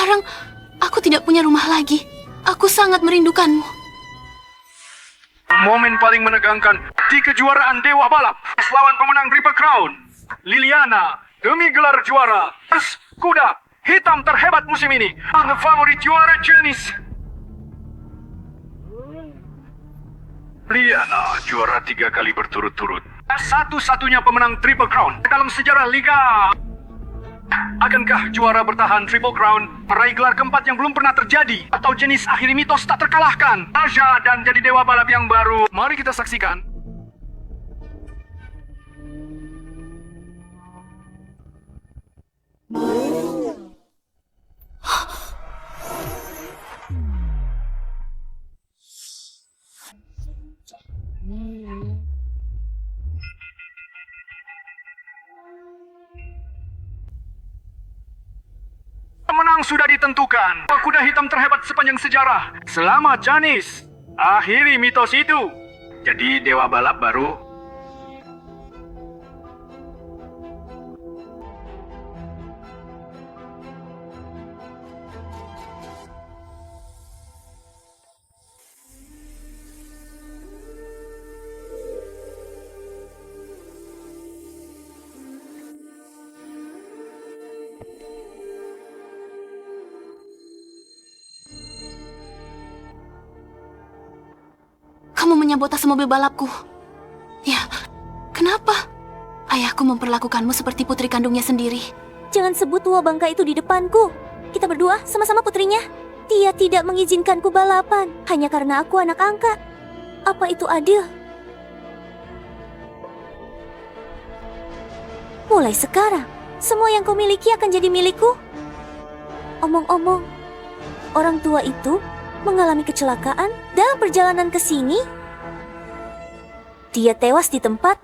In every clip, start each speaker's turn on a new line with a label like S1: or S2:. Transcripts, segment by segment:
S1: Sekarang, aku tidak punya rumah lagi. Aku sangat merindukanmu.
S2: Momen paling menegangkan di kejuaraan Dewa Balap. Lawan pemenang Triple Crown, Liliana, demi gelar juara. Kuda hitam terhebat musim ini. Favorit juara Janice. Liliana juara 3 kali berturut-turut. Satu-satunya pemenang Triple Crown dalam sejarah Liga. Akankah juara bertahan Triple Crown meraih gelar keempat yang belum pernah terjadi? Atau jenis akhiri mitos tak terkalahkan? Tasha dan jadi dewa balap yang baru. Mari kita saksikan. Pemenang sudah ditentukan. Kuda hitam terhebat sepanjang sejarah. Selamat Janice. Akhiri mitos itu. Jadi dewa balap baru.
S1: Kamu menyabotase mobil balapku. Ya, kenapa? Ayahku memperlakukanmu seperti putri kandungnya sendiri.
S3: Jangan sebut tua bangka itu di depanku. Kita berdua sama-sama putrinya. Dia tidak mengizinkanku balapan hanya karena aku anak angkat. Apa itu adil? Mulai sekarang, semua yang kau miliki akan jadi milikku. Omong-omong, orang tua itu mengalami kecelakaan dalam perjalanan ke sini. Dia tewas di tempat.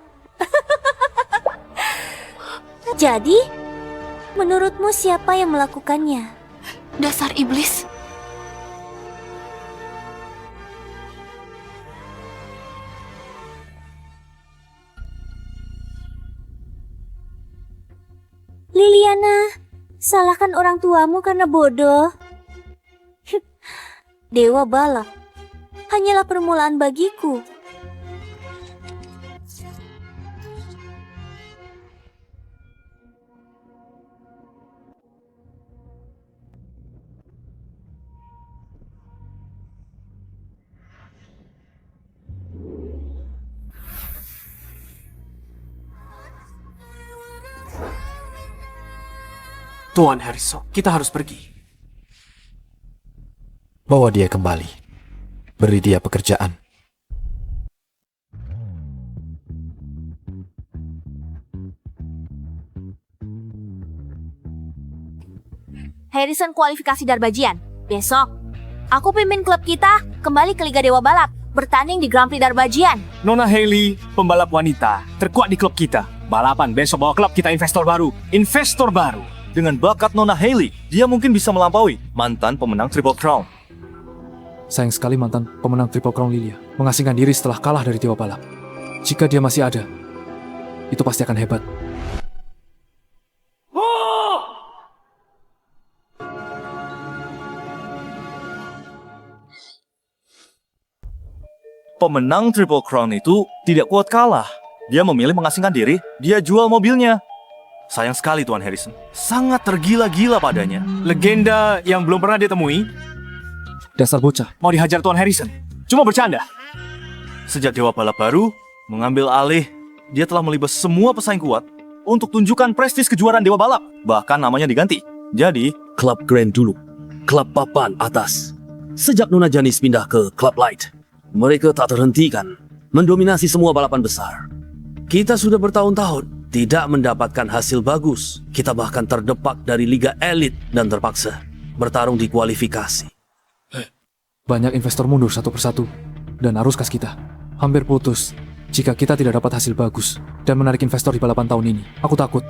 S3: Jadi, menurutmu siapa yang melakukannya?
S1: Dasar iblis.
S3: Liliana, salahkan orang tuamu karena bodoh. Dewa balap hanyalah permulaan bagiku.
S4: Tuan Harrison, kita harus pergi.
S5: Bawa dia kembali. Beri dia pekerjaan.
S3: Harrison kualifikasi Darbajian. Besok, aku pimpin klub kita kembali ke Liga Dewa Balap, bertanding di Grand Prix Darbajian.
S4: Nona Hailey, pembalap wanita, terkuat di klub kita. Balapan besok bawa klub kita investor baru. Investor baru.
S6: Dengan bakat Nona Hailey, dia mungkin bisa melampaui mantan pemenang Triple Crown.
S5: Sayang sekali mantan pemenang Triple Crown Lilia mengasingkan diri setelah kalah dari Dewa Balap. Jika dia masih ada, itu pasti akan hebat.
S6: Pemenang Triple Crown itu tidak kuat kalah. Dia memilih mengasingkan diri, dia jual mobilnya. Sayang sekali Tuan Harrison, sangat tergila-gila padanya.
S4: Legenda yang belum pernah ditemui.
S5: Dasar bocah.
S4: Mau dihajar Tuan Harrison. Cuma bercanda.
S6: Sejak Dewa Balap baru mengambil alih, dia telah melibas semua pesaing kuat untuk tunjukkan prestis kejuaraan Dewa Balap. Bahkan namanya diganti. Jadi,
S7: Klub Grand dulu, klub papan atas. Sejak Nona Janice pindah ke Klub Light, mereka tak terhentikan mendominasi semua balapan besar. Kita sudah bertahun-tahun tidak mendapatkan hasil bagus. Kita bahkan terdepak dari Liga Elit dan terpaksa bertarung di kualifikasi.
S5: Banyak investor mundur satu persatu, dan arus kas kita hampir putus jika kita tidak dapat hasil bagus dan menarik investor di balapan tahun ini. Aku takut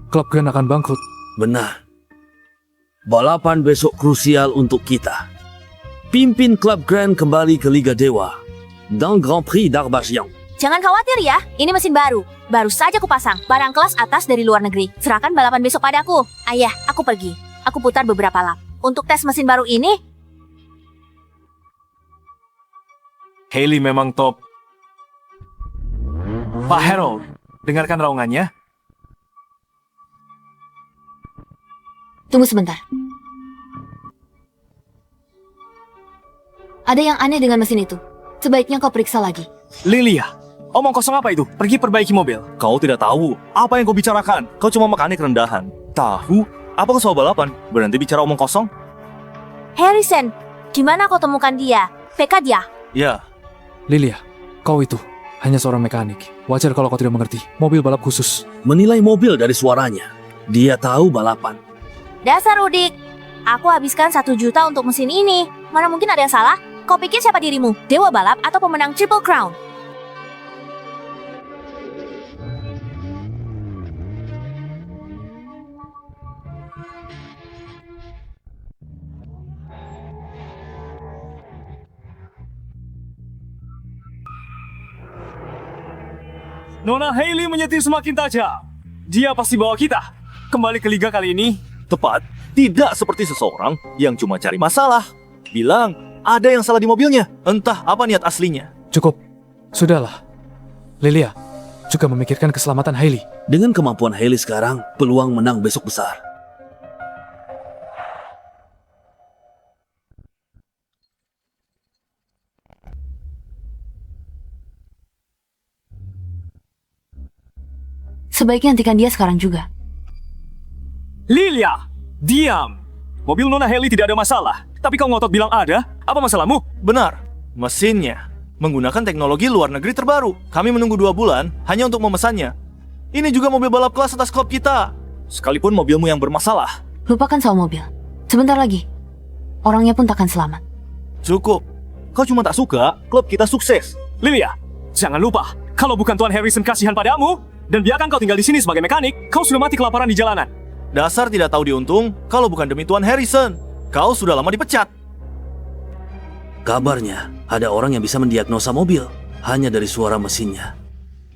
S5: klub Grand akan bangkrut.
S7: Benar. Balapan besok krusial untuk kita. Pimpin klub Grand kembali ke Liga Dewa dan Grand Prix Darbajian.
S3: Jangan khawatir ya, ini mesin baru. Baru saja kupasang, barang kelas atas dari luar negeri. Serahkan balapan besok padaku. Ayah, aku pergi. Aku putar beberapa lap. untuk tes mesin baru ini?
S4: Hailey memang top. Pak Harold, dengarkan raungannya.
S1: Tunggu sebentar. Ada yang aneh dengan mesin itu. Sebaiknya kau periksa lagi.
S4: Lilia, omong kosong apa itu? Pergi perbaiki mobil.
S6: Kau tidak tahu apa yang kau bicarakan. Kau cuma mekanik rendahan. Tahu apa kau soal balapan? Berhenti bicara omong kosong.
S3: Harrison, di mana kau temukan dia? PK dia?
S6: Ya,
S5: Lilia, kau itu hanya seorang mekanik. Wajar kalau kau tidak mengerti. Mobil balap khusus.
S7: Menilai mobil dari suaranya. Dia tahu balapan.
S3: Dasar udik. Aku habiskan 1 juta untuk mesin ini. Mana mungkin ada yang salah? Kau pikir siapa dirimu? Dewa balap atau pemenang Triple Crown?
S4: Nona Hailey menyetir semakin tajam. Dia pasti bawa kita kembali ke liga kali ini.
S6: tepat. Tidak seperti seseorang yang cuma cari masalah. Bilang, ada yang salah di mobilnya. Entah apa niat aslinya.
S5: Cukup. Sudahlah. Lilia juga memikirkan keselamatan Hailey.
S7: Dengan kemampuan Hailey sekarang, peluang menang besok besar.
S1: Sebaiknya hentikan dia sekarang juga.
S4: Lilia, diam. Mobil Nona Hailey tidak ada masalah. Tapi kau ngotot bilang ada. Apa masalahmu?
S6: Benar, mesinnya menggunakan teknologi luar negeri terbaru. Kami menunggu 2 bulan hanya untuk memesannya. Ini juga mobil balap kelas atas klub kita. Sekalipun mobilmu yang bermasalah.
S1: Lupakan soal mobil. Sebentar lagi, orangnya pun takkan selamat.
S6: Cukup. Kau cuma tak suka klub kita sukses.
S4: Lilia, jangan lupa. Kalau bukan Tuan Harrison kasihan padamu, dan biarkan kau tinggal di sini sebagai mekanik, kau sudah mati kelaparan di jalanan.
S6: Dasar tidak tahu diuntung kalau bukan demi Tuan Harrison. Kau sudah lama dipecat.
S7: Kabarnya, ada orang yang bisa mendiagnosa mobil hanya dari suara mesinnya.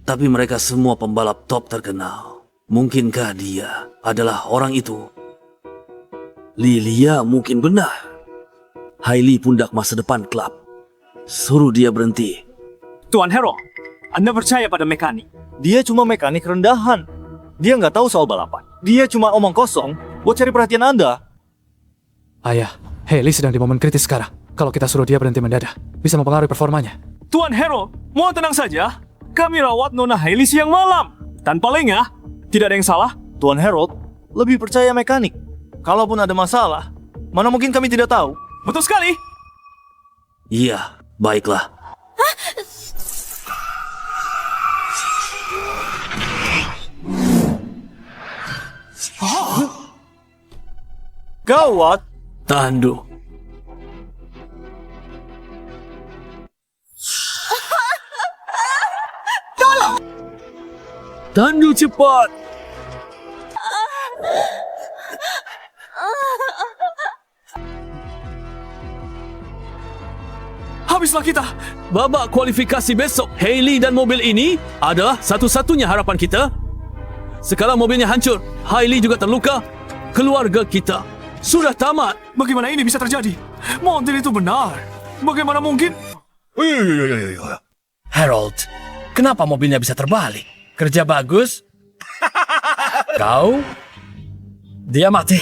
S7: Tapi mereka semua pembalap top terkenal. Mungkinkah dia adalah orang itu? Lilia mungkin benar. Hailey pundak masa depan klub. Suruh dia berhenti.
S4: Tuan Harold, Anda percaya pada mekanik?
S6: Dia cuma mekanik rendahan. Dia nggak tahu soal balapan. Dia cuma omong kosong buat cari perhatian Anda.
S5: Ayah, Hailey sedang di momen kritis sekarang. Kalau kita suruh dia berhenti mendadak, bisa mempengaruhi performanya.
S4: Tuan Harold, mohon tenang saja. Kami rawat Nona Hailey siang malam. Tanpa lengah, tidak ada yang salah.
S6: Tuan Harold lebih percaya mekanik. Kalaupun ada masalah, mana mungkin kami tidak tahu.
S4: Betul sekali.
S7: Iya, baiklah.
S6: Gawat.
S7: Tandu. Tandu cepat.
S4: Habislah kita.
S7: Babak kualifikasi besok, Hailey dan mobil ini adalah satu-satunya harapan kita. Sekarang mobilnya hancur, Hailey juga terluka. Keluarga kita sudah tamat.
S4: Bagaimana ini bisa terjadi? Montir itu benar. Bagaimana mungkin?
S8: Harold, kenapa mobilnya bisa terbalik? Kerja bagus. Kau? Dia mati.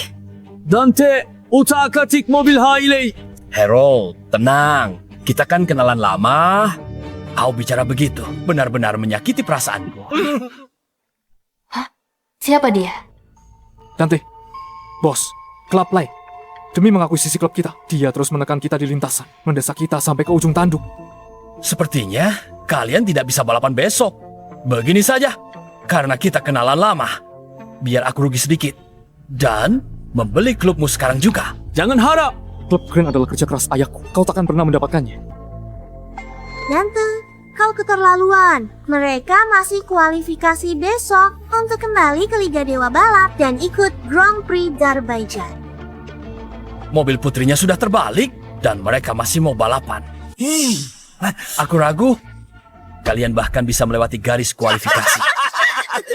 S7: Dante, utak-atik mobil Hailey.
S8: Harold, tenang. Kita kan kenalan lama. Kau bicara begitu, benar-benar menyakiti perasaanku.
S1: Siapa dia?
S5: Dante, bos, Club Light. Demi mengakuisisi klub kita, dia terus menekan kita di lintasan, mendesak kita sampai ke ujung tanduk.
S8: Sepertinya kalian tidak bisa balapan besok. Begini saja, karena kita kenalan lama. Biar aku rugi sedikit. Dan membeli klubmu sekarang juga.
S5: Jangan harap! Klub Grand adalah kerja keras ayahku. Kau takkan pernah mendapatkannya.
S3: Tante, kau keterlaluan. Mereka masih kualifikasi besok untuk kembali ke Liga Dewa Balap dan ikut Grand Prix Darbajan.
S8: Mobil putrinya sudah terbalik dan mereka masih mau balapan. Aku ragu. Kalian bahkan bisa melewati garis kualifikasi.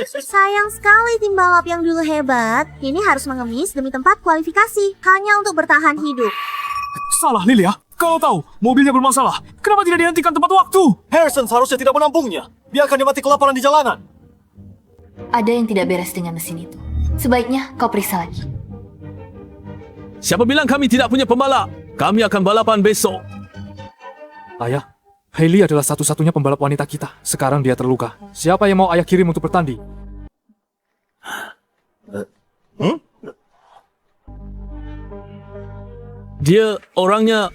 S3: Sayang sekali tim balap yang dulu hebat, kini harus mengemis demi tempat kualifikasi, hanya untuk bertahan hidup.
S4: Salah, Lilia. Kau tahu, mobilnya bermasalah. Kenapa tidak dihentikan tepat waktu?
S6: Harrison seharusnya tidak menampungnya. Biarkan dia mati kelaparan di jalanan.
S1: Ada yang tidak beres dengan mesin itu. Sebaiknya kau periksa lagi.
S7: Siapa bilang kami tidak punya pembalap? Kami akan balapan besok.
S5: Ayah, Hailey adalah satu-satunya pembalap wanita kita. Sekarang dia terluka. Siapa yang mau ayah kirim untuk bertanding?
S7: Dia orangnya...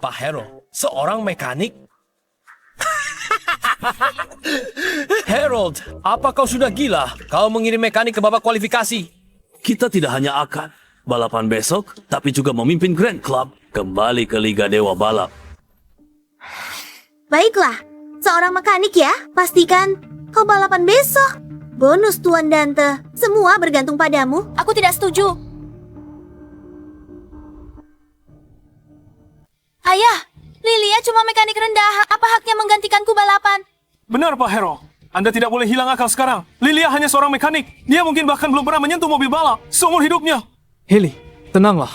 S8: Pak Harold, seorang mekanik? Harold, apa kau sudah gila? Kau mengirim mekanik ke babak kualifikasi.
S7: Kita tidak hanya akan balapan besok, tapi juga memimpin Grand Club kembali ke Liga Dewa Balap.
S3: Baiklah, seorang mekanik ya, pastikan kau balapan besok. Bonus Tuan Dante, semua bergantung padamu.
S1: Aku tidak setuju. Ayah, Lilia cuma mekanik rendah. Apa haknya menggantikanku balapan?
S4: Benar, Pak Hero. Anda tidak boleh hilang akal sekarang. Lilia hanya seorang mekanik. Dia mungkin bahkan belum pernah menyentuh mobil balap seumur hidupnya.
S5: Hailey, tenanglah.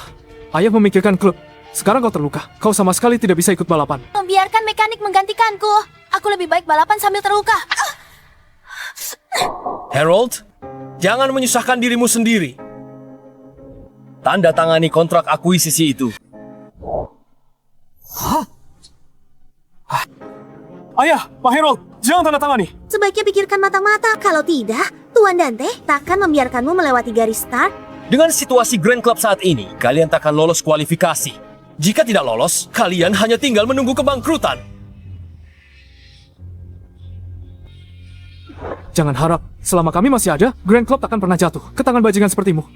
S5: Ayah memikirkan klub. Sekarang kau terluka. Kau sama sekali tidak bisa ikut balapan.
S1: Membiarkan mekanik menggantikanku. Aku lebih baik balapan sambil terluka.
S8: Harold, jangan menyusahkan dirimu sendiri. Tanda tangani kontrak akuisisi itu.
S4: Ayah, Pak Harold, jangan tanda tangani.
S3: Sebaiknya pikirkan matang-matang. Kalau tidak, Tuan Dante takkan membiarkanmu melewati garis start.
S8: Dengan situasi Grand Club saat ini, kalian takkan lolos kualifikasi. Jika tidak lolos, kalian hanya tinggal menunggu kebangkrutan.
S5: Jangan harap, selama kami masih ada, Grand Club takkan pernah jatuh ke tangan bajingan sepertimu.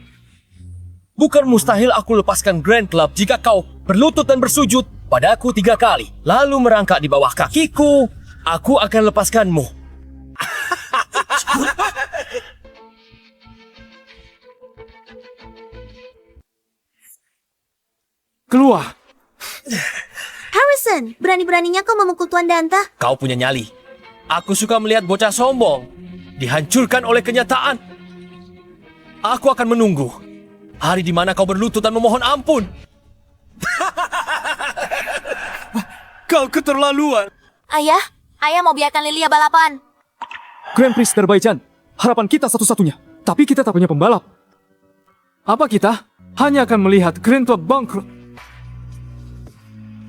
S8: Bukan mustahil aku lepaskan Grand Club jika kau berlutut dan bersujud padaku 3 kali, lalu merangkak di bawah kakiku. Aku akan lepaskanmu.
S5: Keluar!
S3: Harrison, berani-beraninya kau memukul Tuan Dante.
S8: Kau punya nyali. Aku suka melihat bocah sombong dihancurkan oleh kenyataan. Aku akan menunggu hari di mana kau berlutut dan memohon ampun.
S6: Kau keterlaluan.
S1: Ayah mau biarkan Lilia balapan.
S5: Grand Prix Azerbaijan, harapan kita satu-satunya. Tapi kita tak punya pembalap. Apa kita hanya akan melihat Grand Club bangkrut?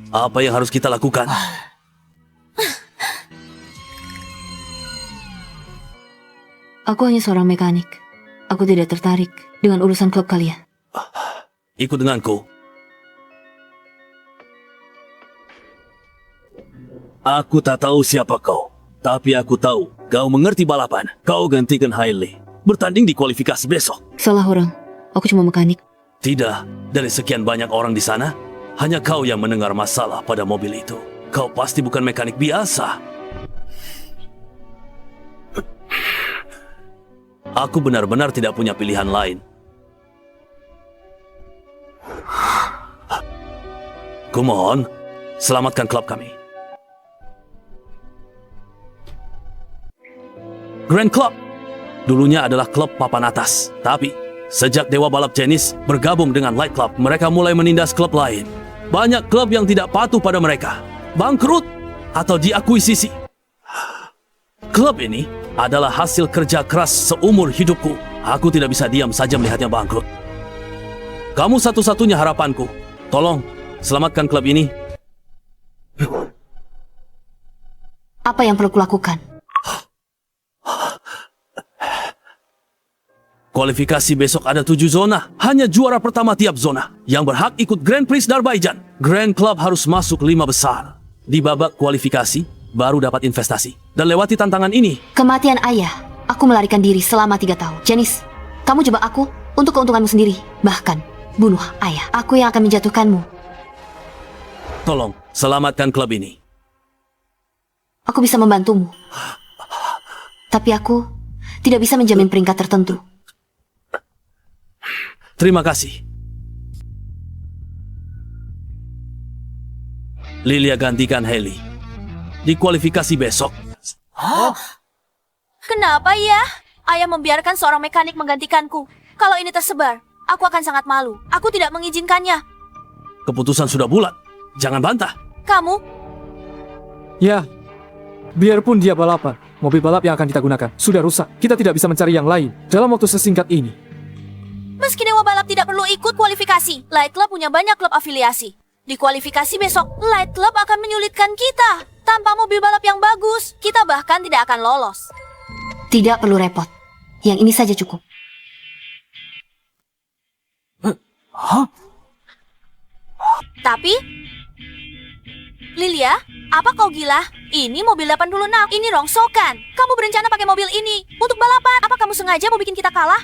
S7: Apa yang harus kita lakukan?
S1: Aku hanya seorang mekanik. Aku tidak tertarik dengan urusan klub kalian.
S7: Ikut denganku. Aku tak tahu siapa kau, tapi aku tahu kau mengerti balapan. Kau gantikan Hailey bertanding di kualifikasi besok.
S1: Salah orang. Aku cuma mekanik.
S7: Tidak, dari sekian banyak orang di sana, hanya kau yang mendengar masalah pada mobil itu. Kau pasti bukan mekanik biasa. Aku benar-benar tidak punya pilihan lain. Kumohon, selamatkan klub kami. Grand Club dulunya adalah klub papan atas, tapi sejak Dewa Balap Jenis bergabung dengan Light Club, mereka mulai menindas klub lain. Banyak klub yang tidak patuh pada mereka, bangkrut atau diakuisisi. Klub ini adalah hasil kerja keras seumur hidupku. Aku tidak bisa diam saja melihatnya bangkrut. Kamu satu-satunya harapanku. Tolong, selamatkan klub ini.
S1: Apa yang perlu kulakukan?
S7: Kualifikasi besok ada 7 zona. Hanya juara pertama tiap zona yang berhak ikut Grand Prix Azerbaijan. Grand Club harus masuk 5 besar. Di babak kualifikasi, baru dapat investasi. Dan lewati tantangan ini.
S1: Kematian ayah. Aku melarikan diri selama 3 tahun. Janice, kamu jebak aku untuk keuntunganmu sendiri. Bahkan, bunuh ayah. Aku yang akan menjatuhkanmu.
S7: Tolong, selamatkan klub ini.
S1: Aku bisa membantumu. Tapi aku tidak bisa menjamin peringkat tertentu.
S7: Terima kasih. Lilia gantikan Hailey. di kualifikasi besok.
S9: Kenapa ya? Ayah membiarkan seorang mekanik menggantikanku. Kalau ini tersebar, aku akan sangat malu. Aku tidak mengizinkannya.
S7: Keputusan sudah bulat. Jangan bantah.
S9: Kamu?
S5: Ya, biarpun dia balapan, mobil balap yang akan kita gunakan sudah rusak. Kita tidak bisa mencari yang lain dalam waktu sesingkat ini.
S9: Meski Dewa Balap tidak perlu ikut kualifikasi, Light Club punya banyak klub afiliasi. Di kualifikasi besok, Light Club akan menyulitkan kita. Tanpa mobil balap yang bagus, kita bahkan tidak akan lolos.
S1: Tidak perlu repot. Yang ini saja cukup.
S9: Tapi, Lilia, apa kau gila? Ini mobil 86, ini rongsokan. Kamu berencana pakai mobil ini untuk balapan. Apa kamu sengaja mau bikin kita kalah?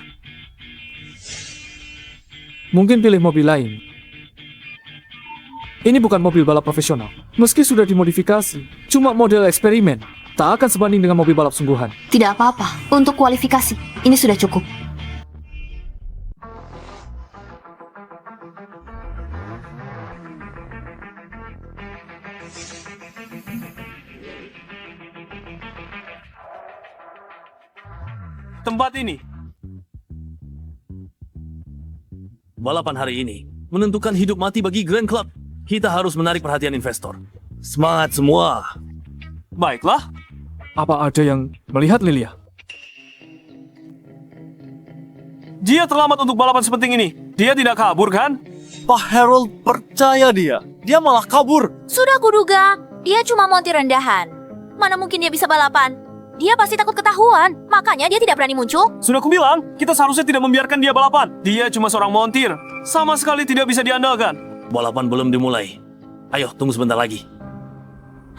S5: Mungkin pilih mobil lain. Ini bukan mobil balap profesional. Meski sudah dimodifikasi, cuma model eksperimen. Tak akan sebanding dengan mobil balap sungguhan.
S1: Tidak apa-apa. Untuk kualifikasi, ini sudah cukup.
S4: Tempat ini.
S7: Balapan hari ini menentukan hidup mati bagi Grand Club. Kita harus menarik perhatian investor. Semangat semua.
S4: Baiklah.
S5: Apa ada yang melihat Lilia?
S4: Dia terlambat untuk balapan sepenting ini. Dia tidak kabur, kan?
S6: Pak Harold percaya dia. Dia malah kabur.
S9: Sudah kuduga, dia cuma montir rendahan. Mana mungkin dia bisa balapan? Dia pasti takut ketahuan, makanya dia tidak berani muncul.
S4: Sudah kubilang, kita seharusnya tidak membiarkan dia balapan. Dia cuma seorang montir. Sama sekali tidak bisa diandalkan.
S7: Balapan belum dimulai. Ayo, tunggu sebentar lagi.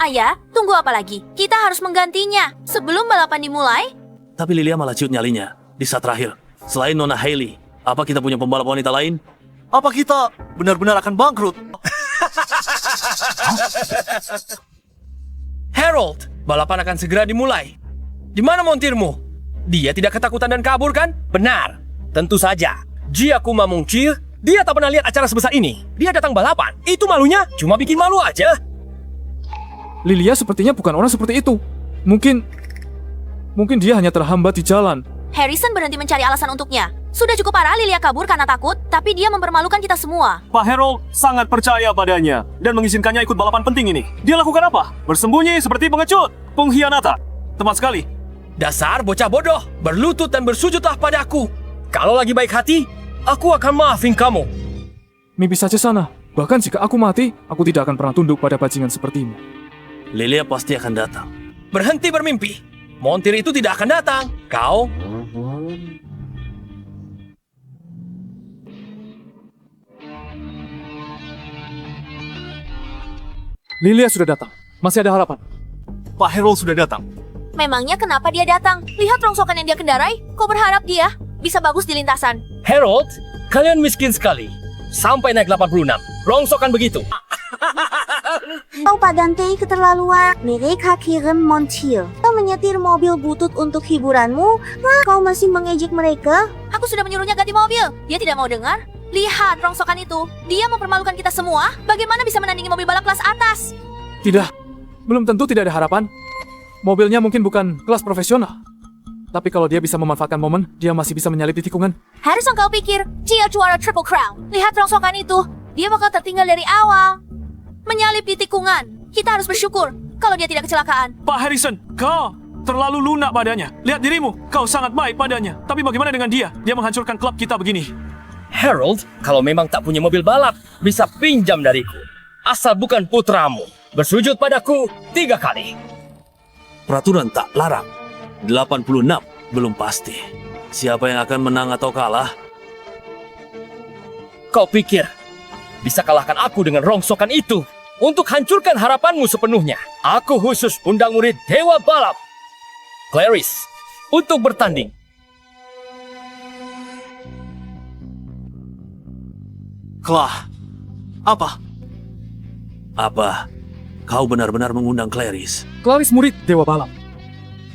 S9: Ayah, tunggu apa lagi? Kita harus menggantinya sebelum balapan dimulai.
S7: Tapi Lilia malah ciut nyalinya di saat terakhir. Selain Nona Hailey, apa kita punya pembalap wanita lain?
S6: Apa kita benar-benar akan bangkrut?
S8: Harold, balapan akan segera dimulai. Di mana montirmu? Dia tidak ketakutan dan kabur, kan? Benar. Tentu saja. Jia Kuma Mungkir, dia tak pernah lihat acara sebesar ini. Dia datang balapan. Itu malunya cuma bikin malu aja.
S5: Lilia sepertinya bukan orang seperti itu. Mungkin dia hanya terhambat di jalan.
S9: Harrison berhenti mencari alasan untuknya. Sudah cukup parah Lilia kabur karena takut, tapi dia mempermalukan kita semua.
S4: Pak Harold sangat percaya padanya dan mengizinkannya ikut balapan penting ini. Dia lakukan apa? Bersembunyi seperti pengecut, pengkhianatan. Tepat sekali.
S8: Dasar bocah bodoh, berlutut dan bersujudlah padaku. Kalau lagi baik hati, aku akan maafin kamu.
S5: Mimpi saja sana. Bahkan jika aku mati, aku tidak akan pernah tunduk pada bajingan sepertimu.
S7: Lilia pasti akan datang.
S8: Berhenti bermimpi. Montir itu tidak akan datang. Kau...
S5: Lilia sudah datang. Masih ada harapan.
S6: Pak Harold sudah datang.
S9: Memangnya kenapa dia datang? Lihat rongsokan yang dia kendarai. Kau berharap dia bisa bagus di lintasan?
S8: Harold, kalian miskin sekali. Sampai naik 86. Rongsokan begitu.
S3: Kau Padante keterlaluan. Mereka kirim montir. Kau menyetir mobil butut untuk hiburanmu. Wah, kau masih mengejek mereka?
S9: Aku sudah menyuruhnya ganti mobil. Dia tidak mau dengar. Lihat rongsokan itu. Dia mempermalukan kita semua. Bagaimana bisa menandingi mobil balap kelas atas?
S5: Tidak. Belum tentu tidak ada harapan. Mobilnya mungkin bukan kelas profesional. Tapi kalau dia bisa memanfaatkan momen, dia masih bisa menyalip di tikungan.
S9: Harrison, kau pikir Gia juara Triple Crown? Lihat rongsokan itu. Dia bakal tertinggal dari awal. Menyalip di tikungan. Kita harus bersyukur kalau dia tidak kecelakaan.
S4: Pak Harrison, kau terlalu lunak padanya. Lihat dirimu, kau sangat baik padanya. Tapi bagaimana dengan dia? Dia menghancurkan klub kita begini.
S8: Harold, kalau memang tak punya mobil balap, bisa pinjam dariku. Asal bukan putramu. Bersujud padaku 3 kali.
S7: Peraturan tak larang. 86 belum pasti. Siapa yang akan menang atau kalah?
S8: Kau pikir bisa kalahkan aku dengan rongsokan itu? Untuk hancurkan harapanmu sepenuhnya, aku khusus undang murid Dewa Balap, Clarice, untuk bertanding.
S6: Klah, apa?
S7: Apa? Kau benar-benar mengundang Clarice?
S5: Clarice murid Dewa Balap.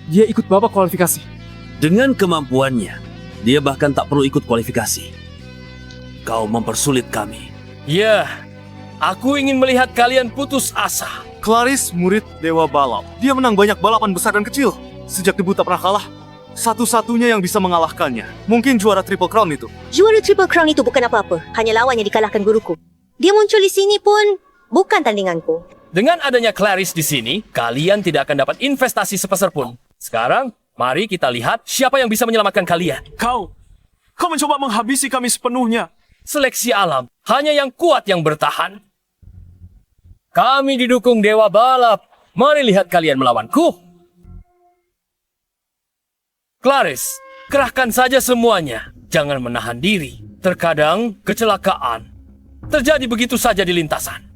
S5: Dia ikut babak kualifikasi.
S7: Dengan kemampuannya, dia bahkan tak perlu ikut kualifikasi. Kau mempersulit kami.
S8: Ya, aku ingin melihat kalian putus asa.
S6: Clarice, murid Dewa Balap. Dia menang banyak balapan besar dan kecil. Sejak debut tak pernah kalah. Satu-satunya yang bisa mengalahkannya. Mungkin juara Triple Crown itu.
S10: Juara Triple Crown itu bukan apa-apa. Hanya lawan yang dikalahkan guruku. Dia muncul di sini pun bukan tandinganku.
S8: Dengan adanya Clarice di sini, kalian tidak akan dapat investasi sepeser pun. Sekarang, mari kita lihat siapa yang bisa menyelamatkan kalian.
S4: Kau mencoba menghabisi kami sepenuhnya.
S8: Seleksi alam, hanya yang kuat yang bertahan. Kami didukung Dewa Balap. Mari lihat kalian melawanku. Clarice, kerahkan saja semuanya. Jangan menahan diri. Terkadang kecelakaan terjadi begitu saja di lintasan.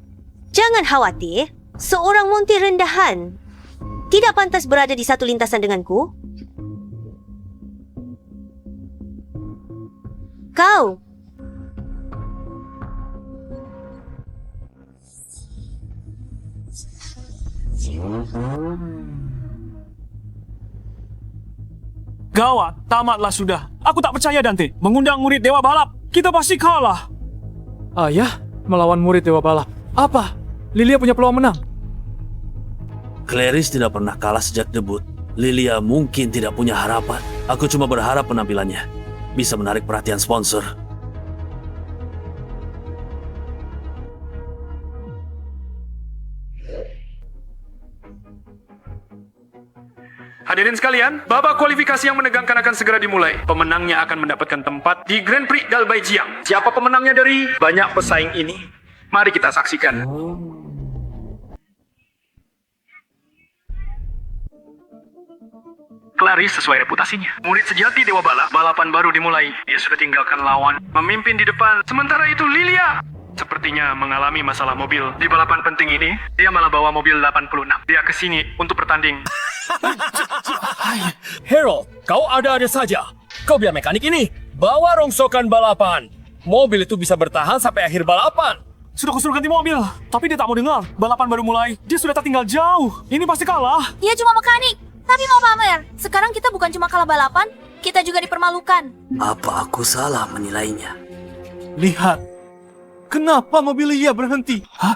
S10: Jangan khawatir. Seorang montir rendahan tidak pantas berada di satu lintasan denganku. Kau
S4: Gawat, tamatlah sudah. Aku tak percaya Dante. Mengundang murid Dewa Balap. Kita pasti kalah.
S5: Ayah, melawan murid Dewa Balap. Apa? Lilia punya peluang menang.
S7: Clarice tidak pernah kalah sejak debut. Lilia mungkin tidak punya harapan. Aku cuma berharap penampilannya bisa menarik perhatian sponsor.
S2: Hadirin sekalian, babak kualifikasi yang menegangkan akan segera dimulai. Pemenangnya akan mendapatkan tempat di Grand Prix Dalbaijiang. Siapa pemenangnya dari banyak pesaing ini? Mari kita saksikan. Clarice sesuai reputasinya. Murid sejati Dewa Balap. Balapan baru dimulai. Dia sudah tinggalkan lawan. Memimpin di depan. Sementara itu Lilia sepertinya mengalami masalah mobil. Di balapan penting ini, dia malah bawa mobil 86. Dia kesini untuk bertanding.
S8: Harold, kau ada-ada saja. Kau biar mekanik ini bawa rongsokan balapan. Mobil itu bisa bertahan sampai akhir balapan.
S4: Sudah kusuruh ganti mobil, tapi dia tak mau dengar. Balapan baru mulai. Dia sudah tertinggal jauh. Ini pasti kalah.
S9: Dia cuma mekanik, tapi mau pamer. Sekarang kita bukan cuma kalah balapan, kita juga dipermalukan.
S7: Apa aku salah menilainya?
S6: Lihat. Kenapa mobil Lilia berhenti?
S8: Hah?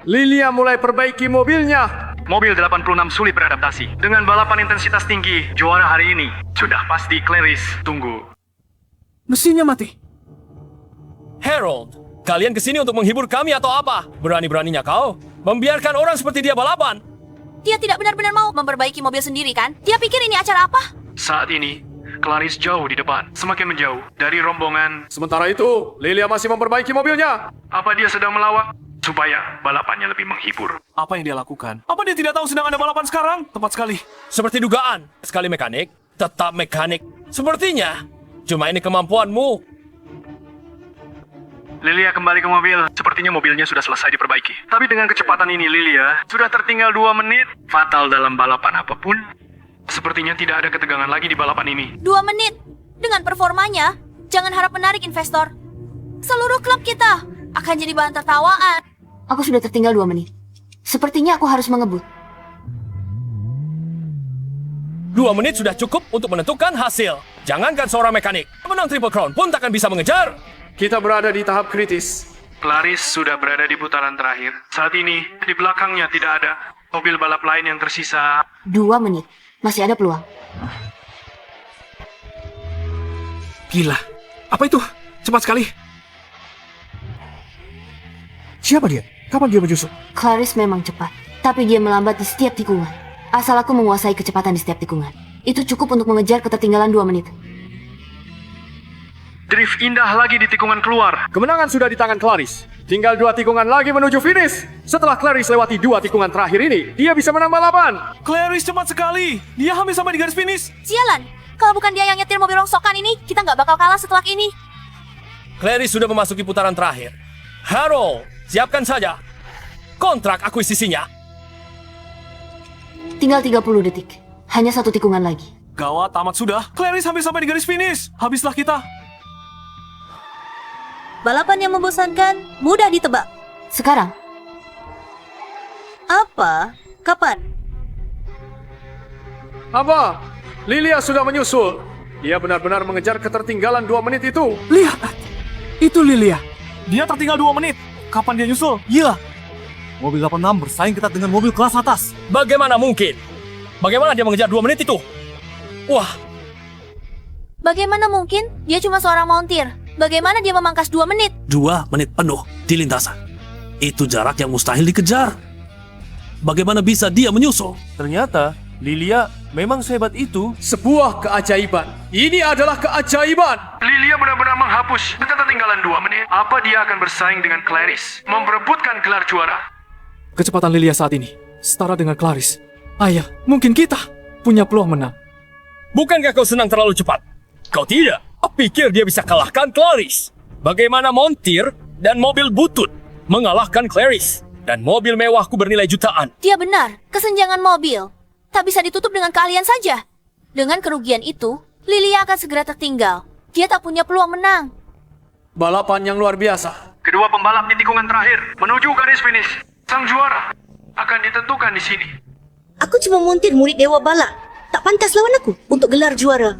S2: Lilia mulai perbaiki mobilnya. Mobil 86 sulit beradaptasi. Dengan balapan intensitas tinggi, juara hari ini sudah pasti Clarice. Tunggu.
S5: Mesinnya mati.
S8: Harold, kalian kesini untuk menghibur kami atau apa? Berani-beraninya kau membiarkan orang seperti dia balapan.
S9: Dia tidak benar-benar mau memperbaiki mobil sendiri kan? Dia pikir ini acara apa?
S2: Saat ini, Clarice jauh di depan, semakin menjauh dari rombongan.
S4: Sementara itu, Lilia masih memperbaiki mobilnya.
S2: Apa dia sedang melawak? Supaya balapannya lebih menghibur.
S4: Apa yang dia lakukan? Apa dia tidak tahu sedang ada balapan sekarang? Tepat sekali.
S8: Seperti dugaan, sekali mekanik, tetap mekanik. Sepertinya, cuma ini kemampuanmu.
S2: Lilia kembali ke mobil. Sepertinya mobilnya sudah selesai diperbaiki. Tapi dengan kecepatan ini Lilia sudah tertinggal 2 menit. Fatal dalam balapan apapun. Sepertinya tidak ada ketegangan lagi di balapan ini.
S9: 2 menit. Dengan performanya, jangan harap menarik investor. Seluruh klub kita akan jadi bahan tertawaan.
S1: Aku sudah tertinggal 2 menit. Sepertinya aku harus mengebut.
S8: 2 menit sudah cukup untuk menentukan hasil. Jangankan seorang mekanik, pemenang Triple Crown pun takkan bisa mengejar.
S2: Kita berada di tahap kritis. Clarice sudah berada di putaran terakhir. Saat ini, di belakangnya tidak ada mobil balap lain yang tersisa.
S1: 2 menit. Masih ada peluang.
S4: Gila. Apa itu? Cepat sekali. Siapa dia? Kapan dia menyusup?
S1: Clarice memang cepat, tapi dia melambat di setiap tikungan. Asal aku menguasai kecepatan di setiap tikungan. Itu cukup untuk mengejar ketertinggalan 2 menit.
S2: Drift indah lagi di tikungan keluar.
S4: Kemenangan sudah di tangan Clarice. Tinggal 2 tikungan lagi menuju finish. Setelah Clarice lewati 2 tikungan terakhir ini, dia bisa menang balapan. Clarice cepat sekali. Dia hampir sampai di garis finish.
S9: Sialan, kalau bukan dia yang nyetir mobil rongsokan ini, kita nggak bakal kalah setelah ini.
S8: Clarice sudah memasuki putaran terakhir. Harold, siapkan saja kontrak akuisisinya.
S1: Tinggal 30 detik. Hanya 1 tikungan lagi.
S4: Gawat, tamat sudah. Clarice hampir sampai di garis finish. Habislah kita.
S10: balapan yang membosankan mudah ditebak.
S1: Sekarang.
S10: Apa? Kapan?
S4: Apa? Lilia sudah menyusul. Dia benar-benar mengejar ketertinggalan 2 menit itu.
S5: Lihat, itu Lilia.
S6: Dia tertinggal 2 menit. Kapan dia nyusul? Gila. Mobil 86 bersaing ketat dengan mobil kelas atas.
S8: Bagaimana mungkin? Bagaimana dia mengejar 2 menit itu? Wah,
S9: Bagaimana mungkin? Dia cuma seorang montir. Bagaimana dia memangkas 2 menit?
S7: 2 menit penuh di lintasan. Itu jarak yang mustahil dikejar. Bagaimana bisa dia menyusul?
S6: Ternyata Lilia memang sehebat itu.
S4: Sebuah keajaiban. Ini adalah keajaiban.
S2: Lilia benar-benar menghapus ketertinggalan 2 menit. Apa dia akan bersaing dengan Clarice, memperebutkan gelar juara?
S5: Kecepatan Lilia saat ini setara dengan Clarice. Ayah, mungkin kita punya peluang menang.
S8: bukankah kau senang terlalu cepat? Kau tidak. Pikir dia bisa kalahkan Clarice. Bagaimana montir dan mobil butut mengalahkan Clarice? Dan mobil mewahku bernilai jutaan.
S9: Dia benar, kesenjangan mobil tak bisa ditutup dengan keahlian saja. Dengan kerugian itu, Lilia akan segera tertinggal. Dia tak punya peluang menang.
S4: Balapan yang luar biasa.
S2: Kedua pembalap di tikungan terakhir menuju garis finish. Sang juara akan ditentukan di sini.
S10: Aku cuma montir murid Dewa Balap. Tak pantas lawan aku untuk gelar juara.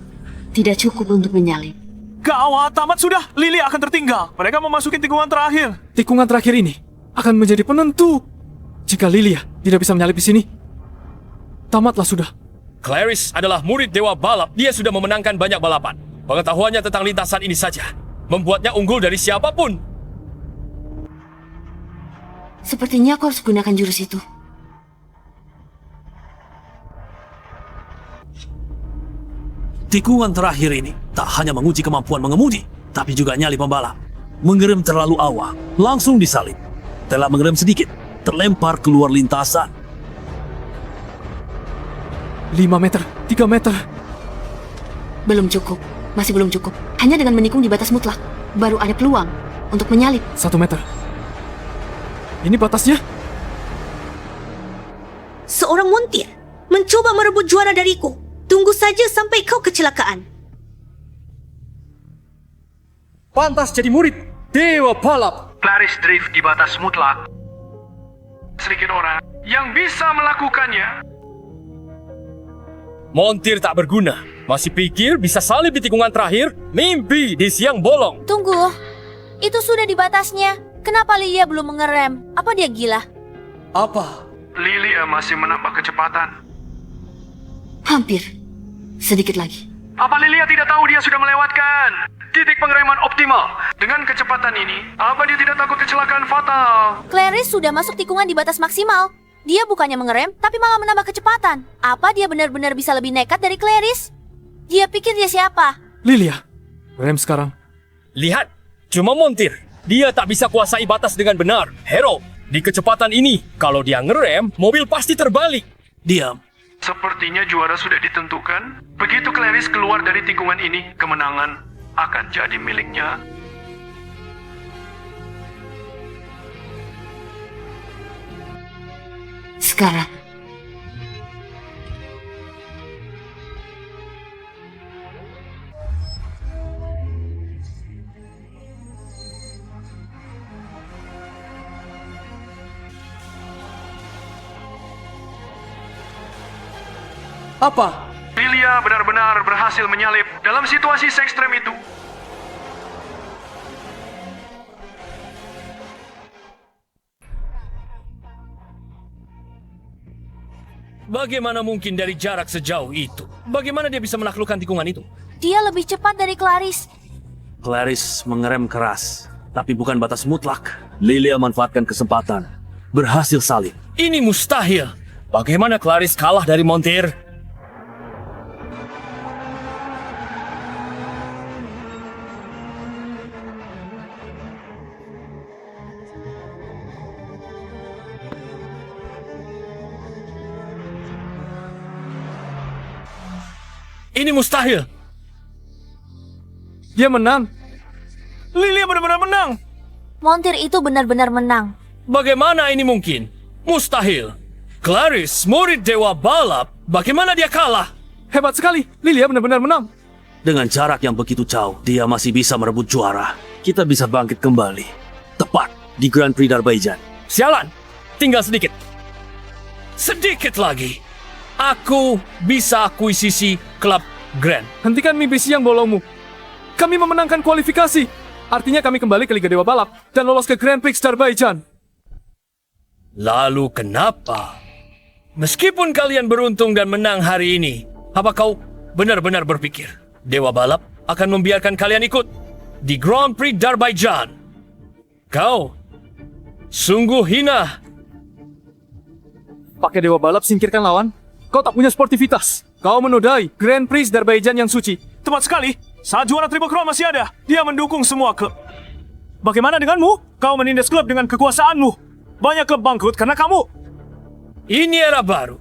S1: Tidak cukup untuk menyalip.
S6: Gawat, tamat sudah. Lilia akan tertinggal. Mereka memasuki tikungan terakhir.
S5: Tikungan terakhir ini akan menjadi penentu. Jika Lilia tidak bisa menyalip di sini, tamatlah sudah.
S8: Clarice adalah murid Dewa Balap. Dia sudah memenangkan banyak balapan. Pengetahuannya tentang lintasan ini saja membuatnya unggul dari siapapun.
S1: Sepertinya aku harus gunakan jurus itu.
S7: Tikungan terakhir ini tak hanya menguji kemampuan mengemudi, tapi juga nyali pembalap. Mengerem terlalu awal, langsung disalip. Telah mengerem sedikit, terlempar keluar lintasan.
S5: 5 meter, 3 meter.
S1: Belum cukup. Masih belum cukup. Hanya dengan menikung di batas mutlak, baru ada peluang untuk menyalip.
S5: 1 meter. Ini batasnya.
S10: Seorang montir mencoba merebut juara dariku. Tunggu saja sampai kau kecelakaan.
S4: Pantas jadi murid Dewa Balap.
S2: Clarice drift di batas mutlak. Sedikit orang yang bisa melakukannya.
S8: Montir tak berguna. Masih pikir bisa salib di tikungan terakhir? Mimpi di siang bolong.
S9: Tunggu, itu sudah di batasnya. Kenapa Lilia belum mengerem? Apa dia gila?
S4: Apa?
S2: Lilia masih menambah kecepatan.
S1: Hampir. Sedikit lagi.
S2: Apa Lilia tidak tahu dia sudah melewatkan titik pengereman optimal? Dengan kecepatan ini, apa dia tidak takut kecelakaan fatal?
S9: Clarice sudah masuk tikungan di batas maksimal. Dia bukannya mengerem, tapi malah menambah kecepatan. Apa dia benar-benar bisa lebih nekat dari Clarice? Dia pikir dia siapa?
S5: Lilia, rem sekarang.
S8: Lihat, cuma montir. Dia tak bisa kuasai batas dengan benar. Hero, di kecepatan ini, kalau dia ngerem, mobil pasti terbalik.
S7: Diam.
S2: Sepertinya juara sudah ditentukan. Begitu Clarice keluar dari tikungan ini, kemenangan akan jadi miliknya.
S1: Sekarang.
S4: Apa?
S2: Lilia benar-benar berhasil menyalip dalam situasi se-ekstrem itu.
S8: Bagaimana mungkin dari jarak sejauh itu? Bagaimana dia bisa menaklukkan tikungan itu?
S9: Dia lebih cepat dari Clarice.
S7: Clarice mengerem keras, tapi bukan batas mutlak. Lilia manfaatkan kesempatan. Berhasil salib.
S8: Ini mustahil. Bagaimana Clarice kalah dari montir? Ini mustahil.
S5: Dia menang.
S6: Lilia benar-benar menang.
S9: Montir itu benar-benar menang.
S8: Bagaimana ini mungkin? Mustahil. Clarice, murid Dewa Balap, bagaimana dia kalah?
S5: Hebat sekali. Lilia benar-benar menang.
S7: Dengan jarak yang begitu jauh, dia masih bisa merebut juara. Kita bisa bangkit kembali. Tepat di Grand Prix Darbajan.
S8: Sialan, tinggal sedikit. Sedikit lagi. Aku bisa akuisisi klub Grand.
S5: Hentikan mimpi siang bolongmu. Kami memenangkan kualifikasi. Artinya kami kembali ke Liga Dewa Balap dan lolos ke Grand Prix Azerbaijan.
S8: Lalu kenapa? Meskipun kalian beruntung dan menang hari ini, apa kau benar-benar berpikir Dewa Balap akan membiarkan kalian ikut di Grand Prix Azerbaijan? Kau sungguh hina.
S5: Pakai Dewa Balap singkirkan lawan. Kau tak punya sportivitas. Kau menodai Grand Prix Azerbaijan yang suci.
S6: Tepat sekali. Saat juara Triple Crown masih ada, dia mendukung semua klub. Bagaimana denganmu? Kau menindas klub dengan kekuasaanmu. Banyak klub bangkrut karena kamu.
S8: Ini era baru.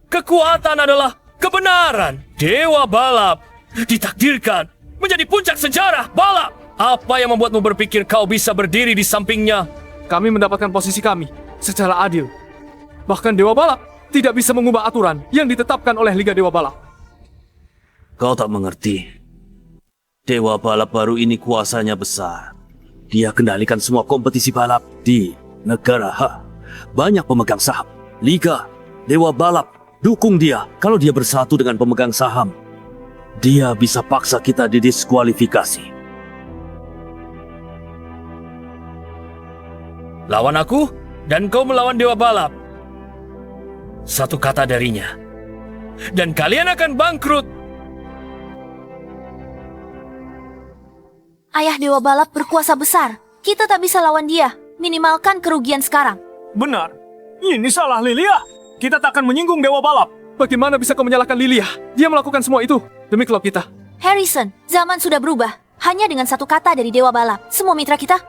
S8: Kekuatan adalah kebenaran. Dewa Balap ditakdirkan menjadi puncak sejarah balap. Apa yang membuatmu berpikir kau bisa berdiri di sampingnya?
S5: Kami mendapatkan posisi kami secara adil. Bahkan Dewa Balap tidak bisa mengubah aturan yang ditetapkan oleh Liga Dewa Balap.
S7: Kau tak mengerti. Dewa Balap baru ini kuasanya besar. Dia kendalikan semua kompetisi balap di negara H. Banyak pemegang saham. Liga, Dewa Balap, dukung dia. Kalau dia bersatu dengan pemegang saham, dia bisa paksa kita didiskualifikasi.
S8: Lawan aku dan kau melawan Dewa Balap. Satu kata darinya. Dan kalian akan bangkrut.
S9: Ayah Dewa Balap berkuasa besar. Kita tak bisa lawan dia. Minimalkan kerugian sekarang.
S6: Benar. Ini salah Lilia. Kita tak akan menyinggung Dewa Balap.
S5: Bagaimana bisa kau menyalahkan Lilia? Dia melakukan semua itu demi klub kita.
S9: Harrison, zaman sudah berubah. Hanya dengan satu kata dari Dewa Balap, semua mitra kita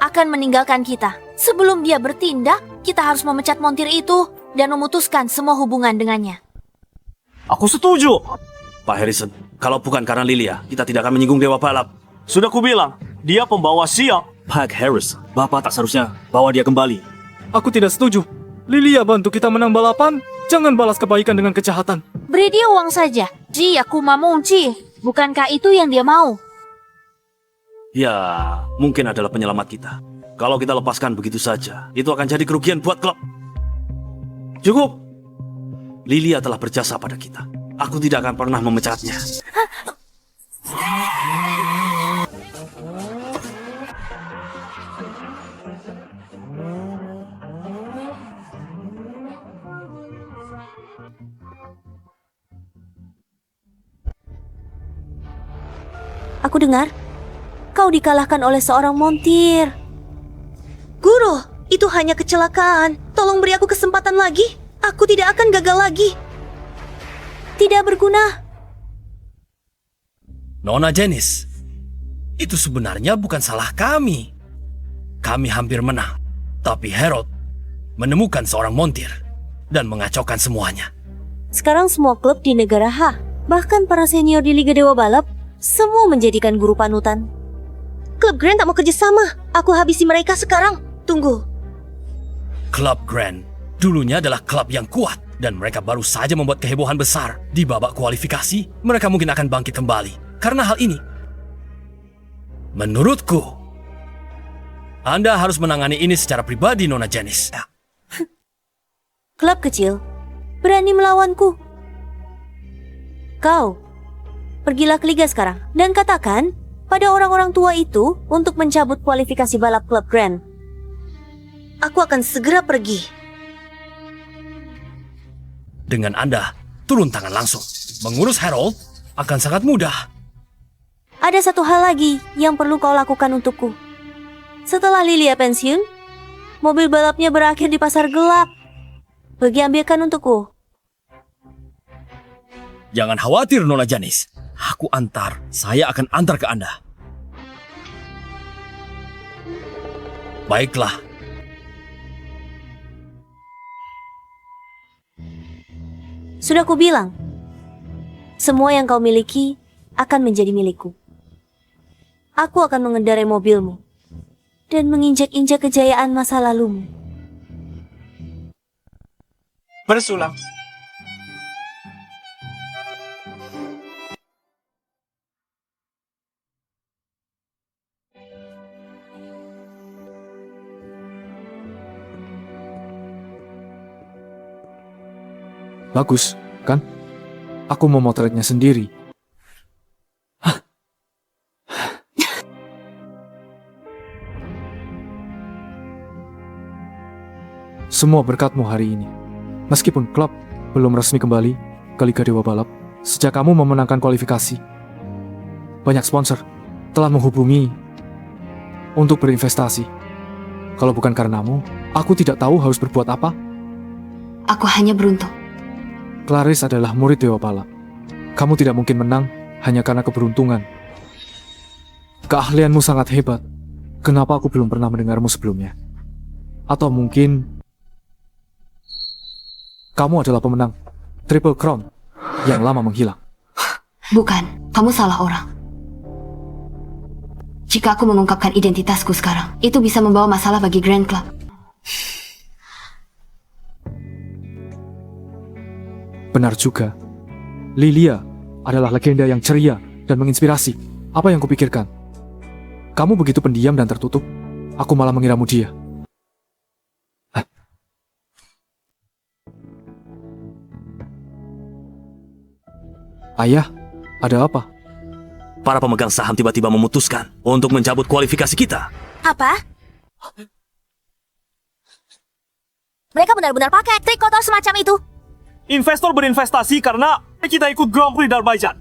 S9: akan meninggalkan kita. Sebelum dia bertindak, kita harus memecat montir itu dan memutuskan semua hubungan dengannya.
S6: Aku setuju.
S7: Pak Harrison, kalau bukan karena Lilia, kita tidak akan menyinggung Dewa Balap.
S6: Sudah kubilang, dia pembawa sial.
S7: Pak Harris, Bapak tak seharusnya bawa dia kembali.
S5: Aku tidak setuju. Lilia bantu kita menang balapan. Jangan balas kebaikan dengan kejahatan.
S9: Beri dia uang saja. Ji, aku mau Ji. Bukankah itu yang dia mau?
S7: Ya, mungkin adalah penyelamat kita. Kalau kita lepaskan begitu saja, itu akan jadi kerugian buat klub. Cukup. Lilia telah berjasa pada kita. Aku tidak akan pernah memecatnya.
S10: Aku dengar kau dikalahkan oleh seorang montir. Guru, itu hanya kecelakaan. Tolong beri aku kesempatan lagi. Aku tidak akan gagal lagi. Tidak berguna.
S8: Nona Janice, itu sebenarnya bukan salah kami. Kami hampir menang. Tapi Harold menemukan seorang montir dan mengacaukan semuanya.
S10: Sekarang semua klub di negara H, bahkan para senior di Liga Dewa Balap, semua menjadikan guru panutan. Klub Grand tak mau kerjasama. Aku habisi mereka sekarang. Tunggu.
S8: Klub Grand dulunya adalah klub yang kuat dan mereka baru saja membuat kehebohan besar. Di babak kualifikasi, mereka mungkin akan bangkit kembali. Karena hal ini, menurutku, Anda harus menangani ini secara pribadi, Nona Janice.
S10: Klub kecil, berani melawanku. Kau, pergilah ke Liga sekarang dan katakan pada orang-orang tua itu untuk mencabut kualifikasi balap klub Grand. Aku akan segera pergi.
S8: Dengan Anda turun tangan langsung, mengurus Harold akan sangat mudah.
S10: Ada satu hal lagi yang perlu kau lakukan untukku. Setelah Lilia pensiun, mobil balapnya berakhir di pasar gelap. Pergi ambilkan untukku.
S8: Jangan khawatir, Nona Janice. Saya akan antar ke Anda. Baiklah.
S10: Sudah kubilang, semua yang kau miliki akan menjadi milikku. Aku akan mengendarai mobilmu dan menginjak-injak kejayaan masa lalumu.
S6: Bersulang.
S5: Bagus, kan? Aku mau motretnya sendiri. Semua berkatmu hari ini. Meskipun klub belum resmi kembali ke Liga Dewa Balap, sejak kamu memenangkan kualifikasi, banyak sponsor telah menghubungi untuk berinvestasi. Kalau bukan karenamu, aku tidak tahu harus berbuat apa.
S1: Aku hanya beruntung.
S5: Clarice adalah murid Dewa Balap. Kamu tidak mungkin menang hanya karena keberuntungan. Keahlianmu sangat hebat. Kenapa aku belum pernah mendengarmu sebelumnya? Atau mungkin kamu adalah pemenang Triple Crown yang lama menghilang.
S1: Bukan, kamu salah orang. Jika aku mengungkapkan identitasku sekarang, itu bisa membawa masalah bagi Grand Club.
S5: Benar juga. Lilia adalah legenda yang ceria dan menginspirasi. Apa yang kupikirkan? Kamu begitu pendiam dan tertutup. Aku malah mengiramu dia. Ayah, ada apa?
S7: Para pemegang saham tiba-tiba memutuskan untuk mencabut kualifikasi kita.
S9: Apa? Mereka benar-benar pakai trik kotor semacam itu.
S6: Investor berinvestasi karena kita ikut Grand Prix Azerbaijan.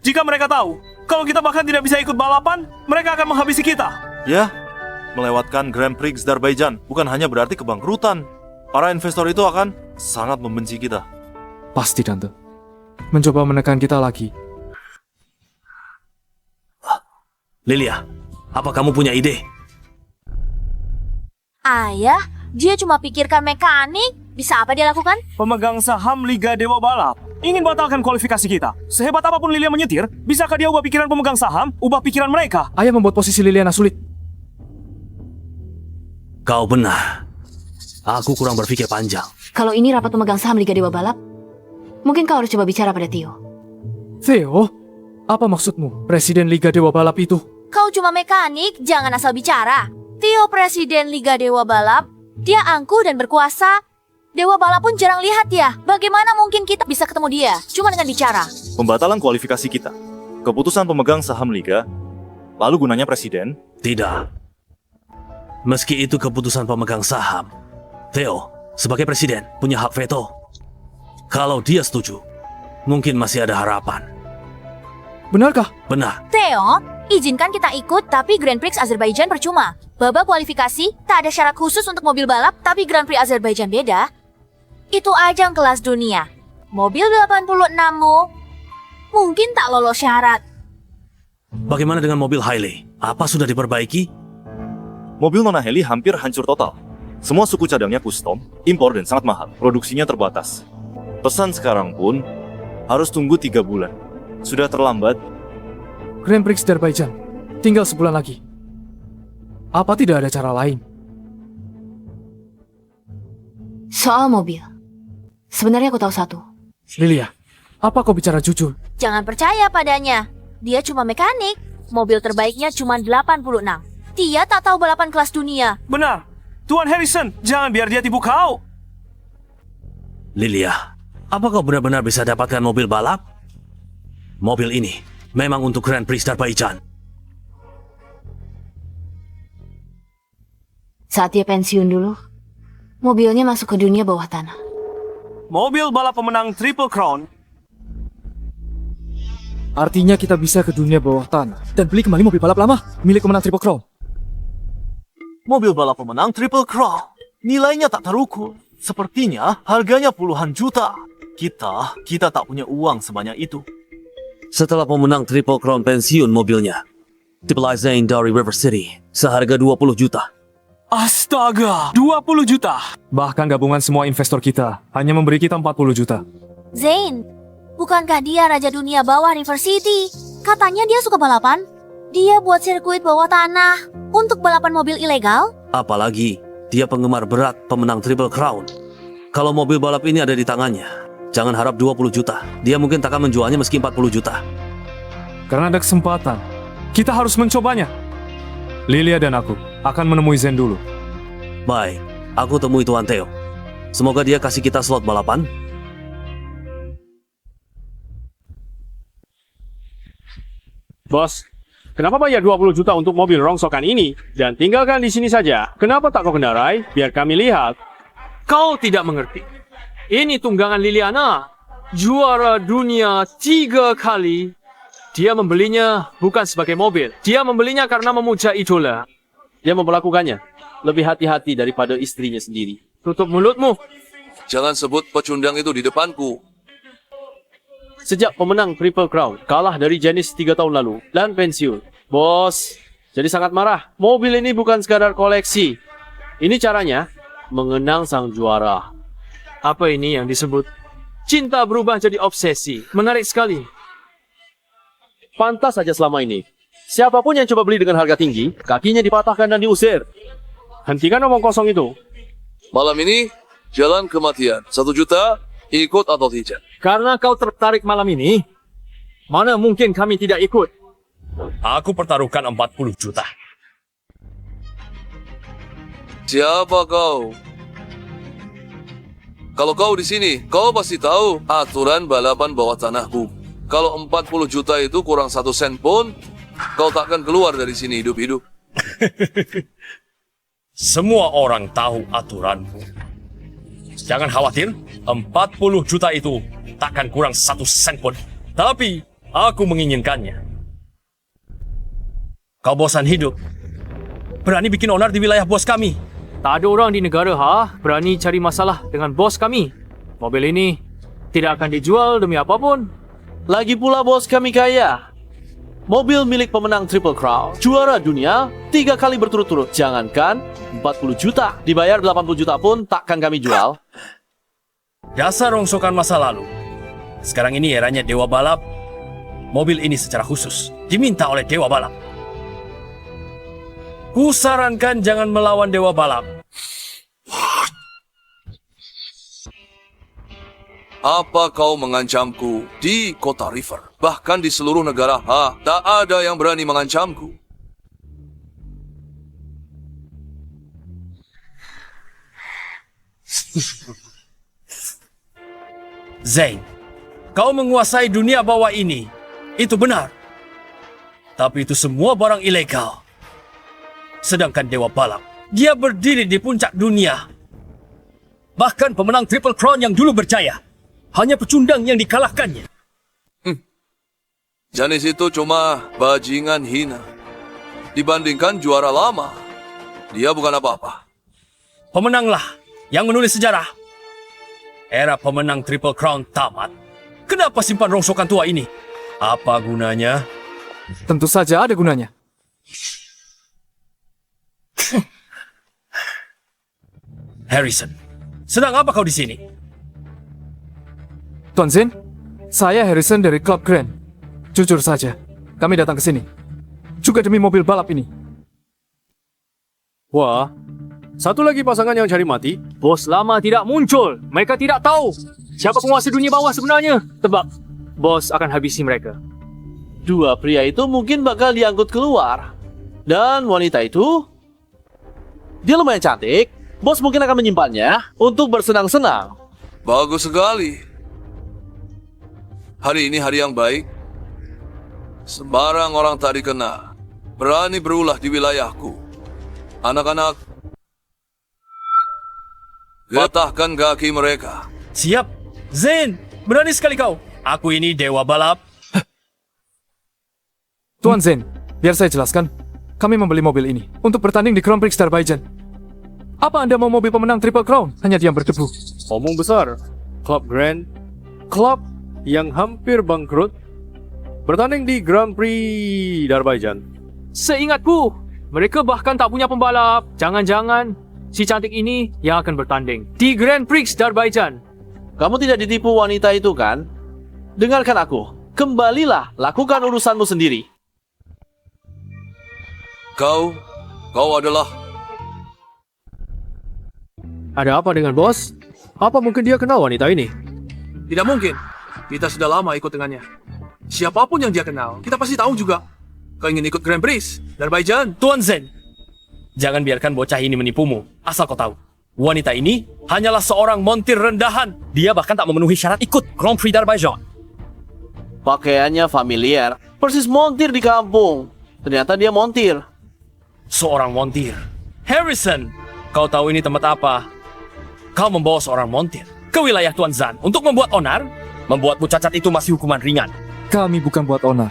S6: Jika mereka tahu kalau kita bahkan tidak bisa ikut balapan, mereka akan menghabisi kita. Ya, melewatkan Grand Prix Azerbaijan bukan hanya berarti kebangkrutan. Para investor itu akan sangat membenci kita.
S5: Pasti, Tante. Mencoba menekan kita lagi.
S7: Lilia, apa kamu punya ide?
S9: Ayah, dia cuma pikirkan mekanik. Bisa apa dia lakukan?
S6: Pemegang saham Liga Dewa Balap ingin batalkan kualifikasi kita. Sehebat apapun Lilia menyetir, bisakah dia ubah pikiran pemegang saham, ubah pikiran mereka?
S5: Ayah membuat posisi Liliana sulit.
S7: Kau benar. Aku kurang berpikir panjang.
S1: Kalau ini rapat pemegang saham Liga Dewa Balap, mungkin kau harus coba bicara pada Theo.
S5: Theo? Apa maksudmu? Presiden Liga Dewa Balap itu?
S9: Kau cuma mekanik, jangan asal bicara. Theo presiden Liga Dewa Balap, dia angkuh dan berkuasa. Dewa Balap pun jarang lihat dia. Bagaimana mungkin kita bisa ketemu dia? Cuma dengan bicara.
S6: Pembatalan kualifikasi kita. Keputusan pemegang saham Liga. Lalu gunanya presiden?
S7: Tidak. Meski itu keputusan pemegang saham, Theo, sebagai presiden, punya hak veto. Kalau dia setuju, mungkin masih ada harapan.
S5: Benarkah?
S7: Benar.
S9: Theo, izinkan kita ikut, tapi Grand Prix Azerbaijan percuma. Babak kualifikasi, tak ada syarat khusus untuk mobil balap, tapi Grand Prix Azerbaijan beda. Itu ajang kelas dunia. Mobil 86-mu mungkin tak lolos syarat.
S7: Bagaimana dengan mobil Hailey? Apa sudah diperbaiki?
S6: Mobil Nona Heli hampir hancur total. Semua suku cadangnya custom, impor dan sangat mahal. Produksinya terbatas. Pesan sekarang pun harus tunggu 3 bulan. Sudah terlambat.
S5: Grand Prix Azerbaijan. Tinggal sebulan lagi. Apa tidak ada cara lain?
S1: Soal mobil, sebenarnya aku tahu satu.
S5: Lilia, apa kau bicara jujur?
S9: Jangan percaya padanya. Dia cuma mekanik. Mobil terbaiknya cuma 86. Dia tak tahu balapan kelas dunia.
S6: Benar. Tuan Harrison, jangan biar dia tipu kau.
S7: Lilia, apa kau benar-benar bisa dapatkan mobil balap? Mobil ini memang untuk Grand Prix Azerbaijan.
S1: Saat dia pensiun dulu, mobilnya masuk ke dunia bawah tanah.
S6: Mobil balap pemenang Triple Crown.
S5: Artinya kita bisa ke dunia bawah tanah dan beli kembali mobil balap lama milik pemenang Triple Crown.
S6: Mobil balap pemenang Triple Crown. Nilainya tak terukur. Sepertinya harganya puluhan juta. Kita tak punya uang sebanyak itu.
S7: Setelah pemenang Triple Crown pensiun mobilnya, Triple Zane dari River City, seharga 20 juta.
S6: Astaga, 20 juta.
S5: Bahkan gabungan semua investor kita hanya memberi kita 40 juta.
S9: Zane, bukankah dia raja dunia bawah River City? Katanya dia suka balapan. Dia buat sirkuit bawah tanah untuk balapan mobil ilegal.
S7: Apalagi, dia penggemar berat pemenang Triple Crown. Kalau mobil balap ini ada di tangannya, jangan harap 20 juta. Dia mungkin tak akan menjualnya meski 40 juta.
S5: Karena ada kesempatan, kita harus mencobanya. Lilia dan aku akan menemui Zen dulu.
S7: Baik, aku temui Tuan Theo. Semoga dia kasih kita slot balapan.
S4: Bos, kenapa bayar 20 juta untuk mobil rongsokan ini dan tinggalkan di sini saja? Kenapa tak kau kendarai? Biar kami lihat.
S5: Kau tidak mengerti. Ini tunggangan Liliana. Juara dunia 3 kali. Dia membelinya bukan sebagai mobil. Dia membelinya karena memuja idola.
S7: Dia memperlakukannya lebih hati-hati daripada istrinya sendiri.
S5: Tutup mulutmu.
S11: Jangan sebut pecundang itu di depanku.
S7: Sejak pemenang Triple Crown kalah dari Janice 3 tahun lalu dan pensiun, bos jadi sangat marah. Mobil ini bukan sekadar koleksi. Ini caranya mengenang sang juara.
S5: Apa ini yang disebut cinta berubah jadi obsesi? Menarik sekali.
S7: Pantas saja selama ini. Siapapun yang coba beli dengan harga tinggi, kakinya dipatahkan dan diusir.
S4: Hentikan omong kosong itu.
S11: Malam ini, jalan kematian. 1 juta, ikut atau tidak.
S5: Karena kau tertarik malam ini, mana mungkin kami tidak ikut?
S8: Aku pertaruhkan 40 juta.
S11: Siapa kau? Kalau kau di sini, kau pasti tahu aturan balapan bawah tanahku. Kalau 40 juta itu kurang 1 sen pun, kau takkan keluar dari sini hidup-hidup.
S8: Semua orang tahu aturanku. Jangan khawatir, 40 juta itu takkan kurang 1 sen pun. Tapi, aku menginginkannya. Kau bosan hidup? Berani bikin onar di wilayah bos kami?
S5: Tak ada orang di negara berani cari masalah dengan bos kami. Mobil ini tidak akan dijual demi apapun.
S7: Lagi pula bos kami kaya. Mobil milik pemenang Triple Crown, juara dunia 3 kali berturut-turut. Jangankan 40 juta, dibayar 80 juta pun takkan kami jual.
S8: Dasar rongsokan masa lalu. Sekarang ini eranya Dewa Balap. Mobil ini secara khusus diminta oleh Dewa Balap. Kusarankan jangan melawan Dewa Balap.
S11: Apa kau mengancamku di kota River? Bahkan di seluruh negara tak ada yang berani mengancamku.
S8: Zane, kau menguasai dunia bawah ini. Itu benar. Tapi itu semua barang ilegal. Sedangkan Dewa Balap, dia berdiri di puncak dunia. Bahkan pemenang Triple Crown yang dulu berjaya, hanya pecundang yang dikalahkannya.
S11: Janice itu cuma bajingan hina. Dibandingkan juara lama, dia bukan apa-apa.
S8: Pemenanglah yang menulis sejarah. Era pemenang Triple Crown tamat. Kenapa simpan rongsokan tua ini? Apa gunanya?
S5: Tentu saja ada gunanya.
S8: Harrison, sedang apa kau di sini?
S5: Tuan Zin, saya Harrison dari Club Grand. Jujur saja, kami datang ke sini juga demi mobil balap ini.
S4: Wah, satu lagi pasangan yang cari mati.
S5: Bos lama tidak muncul. Mereka tidak tahu siapa penguasa dunia bawah sebenarnya. Tebak, bos akan habisi mereka.
S7: 2 pria itu mungkin bakal diangkut keluar. Dan wanita itu, dia lumayan cantik. Bos mungkin akan menyimpannya untuk bersenang-senang.
S11: Bagus sekali. Hari ini hari yang baik. Sembarang orang tak dikenal berani berulah di wilayahku. Anak-anak, patahkan kaki mereka.
S8: Siap. Zane, berani sekali kau. Aku ini Dewa Balap.
S5: Tuan Zane, biar saya jelaskan. Kami membeli mobil ini untuk bertanding di Grand Prix Azerbaijan. Apa Anda mau mobil pemenang Triple Crown? Hanya dia yang berdebu.
S4: Omong besar. Club Grand, klub yang hampir bangkrut, bertanding di Grand Prix Azerbaijan.
S5: Seingatku, mereka bahkan tak punya pembalap. Jangan-jangan si cantik ini yang akan bertanding di Grand Prix Azerbaijan.
S7: Kamu tidak ditipu wanita itu kan? Dengarkan aku. Kembalilah, lakukan urusanmu sendiri.
S11: Kau adalah...
S4: Ada apa dengan bos? Apa mungkin dia kenal wanita ini?
S6: Tidak mungkin. Kita sudah lama ikut dengannya. Siapapun yang dia kenal, kita pasti tahu juga. Kau ingin ikut Grand Prix Azerbaijan?
S8: Tuan Zen, jangan biarkan bocah ini menipumu. Asal kau tahu, wanita ini hanyalah seorang montir rendahan. Dia bahkan tak memenuhi syarat ikut Grand Prix Azerbaijan.
S7: Pakaiannya familiar.
S6: Persis montir di kampung. Ternyata dia montir.
S8: Seorang montir. Harrison, kau tahu ini tempat apa? Kau membawa seorang montir ke wilayah Tuan Zan untuk membuat onar? Membuatmu cacat itu masih hukuman ringan.
S5: Kami bukan buat onar.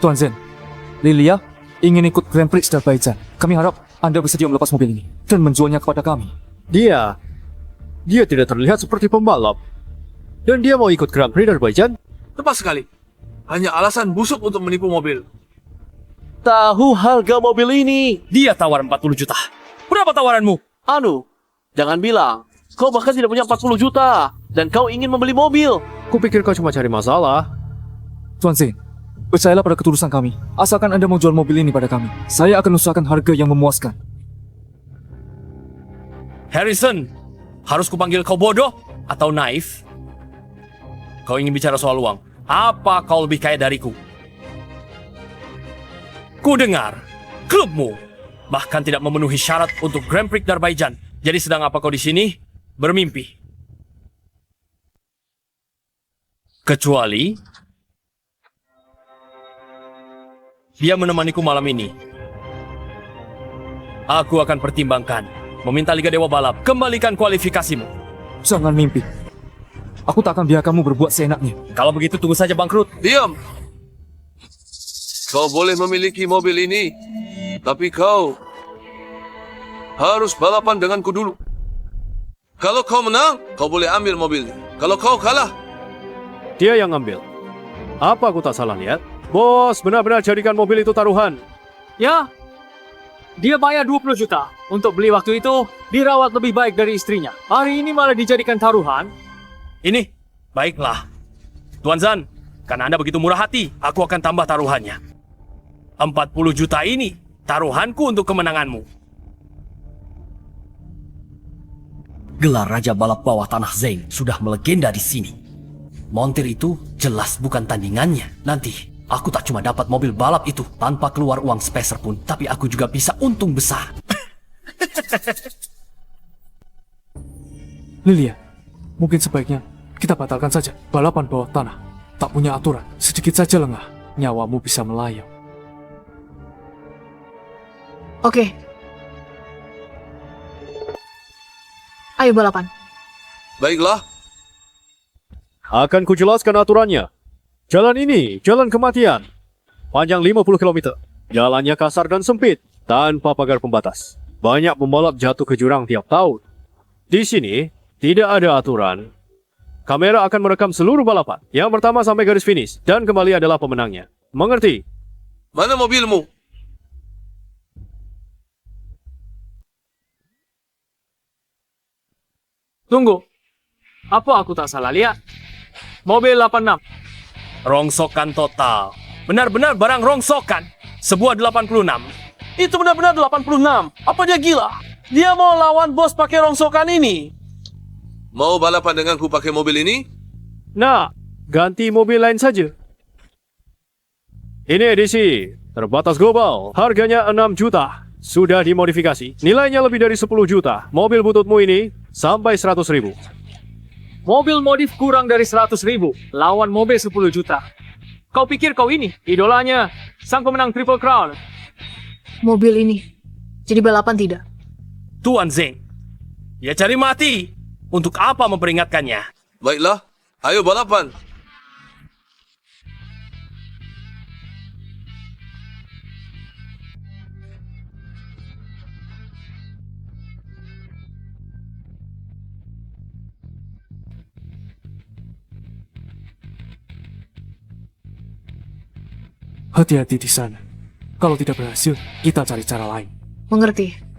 S5: Tuan Zen, Lilia ingin ikut Grand Prix Azerbaijan. Kami harap Anda bersedia melepas mobil ini dan menjualnya kepada kami.
S4: Dia tidak terlihat seperti pembalap. Dan dia mau ikut Grand Prix Azerbaijan?
S6: Tepat sekali. Hanya alasan busuk untuk menipu mobil. Tahu harga mobil ini?
S8: Dia tawar 40 juta. Berapa tawaranmu?
S6: Jangan bilang. Kau bahkan tidak punya 40 juta. Dan kau ingin membeli mobil.
S4: Kupikir kau cuma cari masalah.
S5: Tuan Zen, percayalah pada ketulusan kami. Asalkan Anda mau jual mobil ini pada kami, saya akan usahakan harga yang memuaskan.
S8: Harrison, harus kupanggil kau bodoh atau naif? Kau ingin bicara soal uang? Apa kau lebih kaya dariku? Ku dengar, klubmu bahkan tidak memenuhi syarat untuk Grand Prix Azerbaijan. Jadi sedang apa kau di sini? Bermimpi. Kecuali dia menemaniku malam ini. Aku akan pertimbangkan meminta Liga Dewa Balap kembalikan kualifikasimu.
S5: Jangan mimpi. Aku tak akan biarkanmu berbuat seenaknya.
S8: Kalau begitu tunggu saja bangkrut.
S11: Diam! Kau boleh memiliki mobil ini, tapi kau harus balapan denganku dulu. Kalau kau menang, kau boleh ambil mobilnya. Kalau kau kalah,
S4: Dia yang ngambil. Apa aku tak salah lihat? Bos benar-benar jadikan mobil itu taruhan.
S5: Ya, dia bayar 20 juta untuk beli waktu itu, dirawat lebih baik dari istrinya. Hari ini malah dijadikan taruhan.
S8: Ini, baiklah. Tuan Zan, karena Anda begitu murah hati, aku akan tambah taruhannya. 40 juta ini, taruhanku untuk kemenanganmu. Gelar Raja Balap Bawah Tanah Zeng sudah melegenda di sini. Montir itu jelas bukan tandingannya. Nanti, aku tak cuma dapat mobil balap itu tanpa keluar uang sepeser pun, tapi aku juga bisa untung besar.
S5: Lilia, mungkin sebaiknya kita batalkan saja balapan bawah tanah. Tak punya aturan, sedikit saja lengah, nyawamu bisa melayang.
S1: Oke. Ayo balapan.
S11: baiklah.
S4: Akan kujelaskan aturannya. Jalan ini, jalan kematian. Panjang 50 km. Jalannya kasar dan sempit, tanpa pagar pembatas. Banyak pembalap jatuh ke jurang tiap tahun. Di sini, tidak ada aturan. Kamera akan merekam seluruh balapan. Yang pertama sampai garis finish, dan kembali adalah pemenangnya. Mengerti?
S11: Mana mobilmu?
S5: Tunggu, apa aku tak salah lihat? Mobil 86.
S8: Rongsokan total. Benar-benar barang rongsokan. Sebuah 86.
S6: Itu benar-benar 86. Apa dia gila? Dia mau lawan bos pakai rongsokan ini.
S11: Mau balapan denganku pakai mobil ini?
S4: Nah, ganti mobil lain saja. Ini edisi terbatas global. Harganya 6 juta. Sudah dimodifikasi. Nilainya lebih dari 10 juta. Mobil bututmu ini sampai 100 ribu.
S5: Mobil modif kurang dari 100 ribu, lawan mobil 10 juta. Kau pikir kau ini idolanya, sang pemenang Triple Crown?
S1: Mobil ini. Jadi balapan tidak?
S8: Tuan Zeng. Ya cari mati. Untuk apa memperingatkannya?
S11: Baiklah, ayo balapan.
S5: Hati-hati di sana. Kalau tidak berhasil, kita cari cara lain.
S1: Mengerti.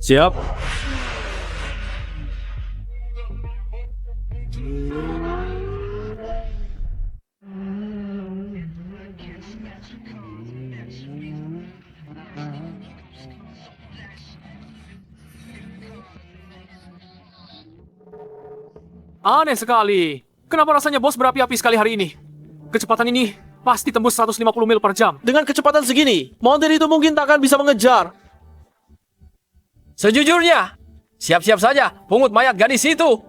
S4: Siap.
S5: Aneh sekali. Kenapa rasanya bos berapi-api sekali hari ini? Kecepatan ini pasti tembus 150 mil per jam.
S7: Dengan kecepatan segini, montir itu mungkin tak akan bisa mengejar.
S8: Sejujurnya, siap-siap saja pungut mayat gadis itu.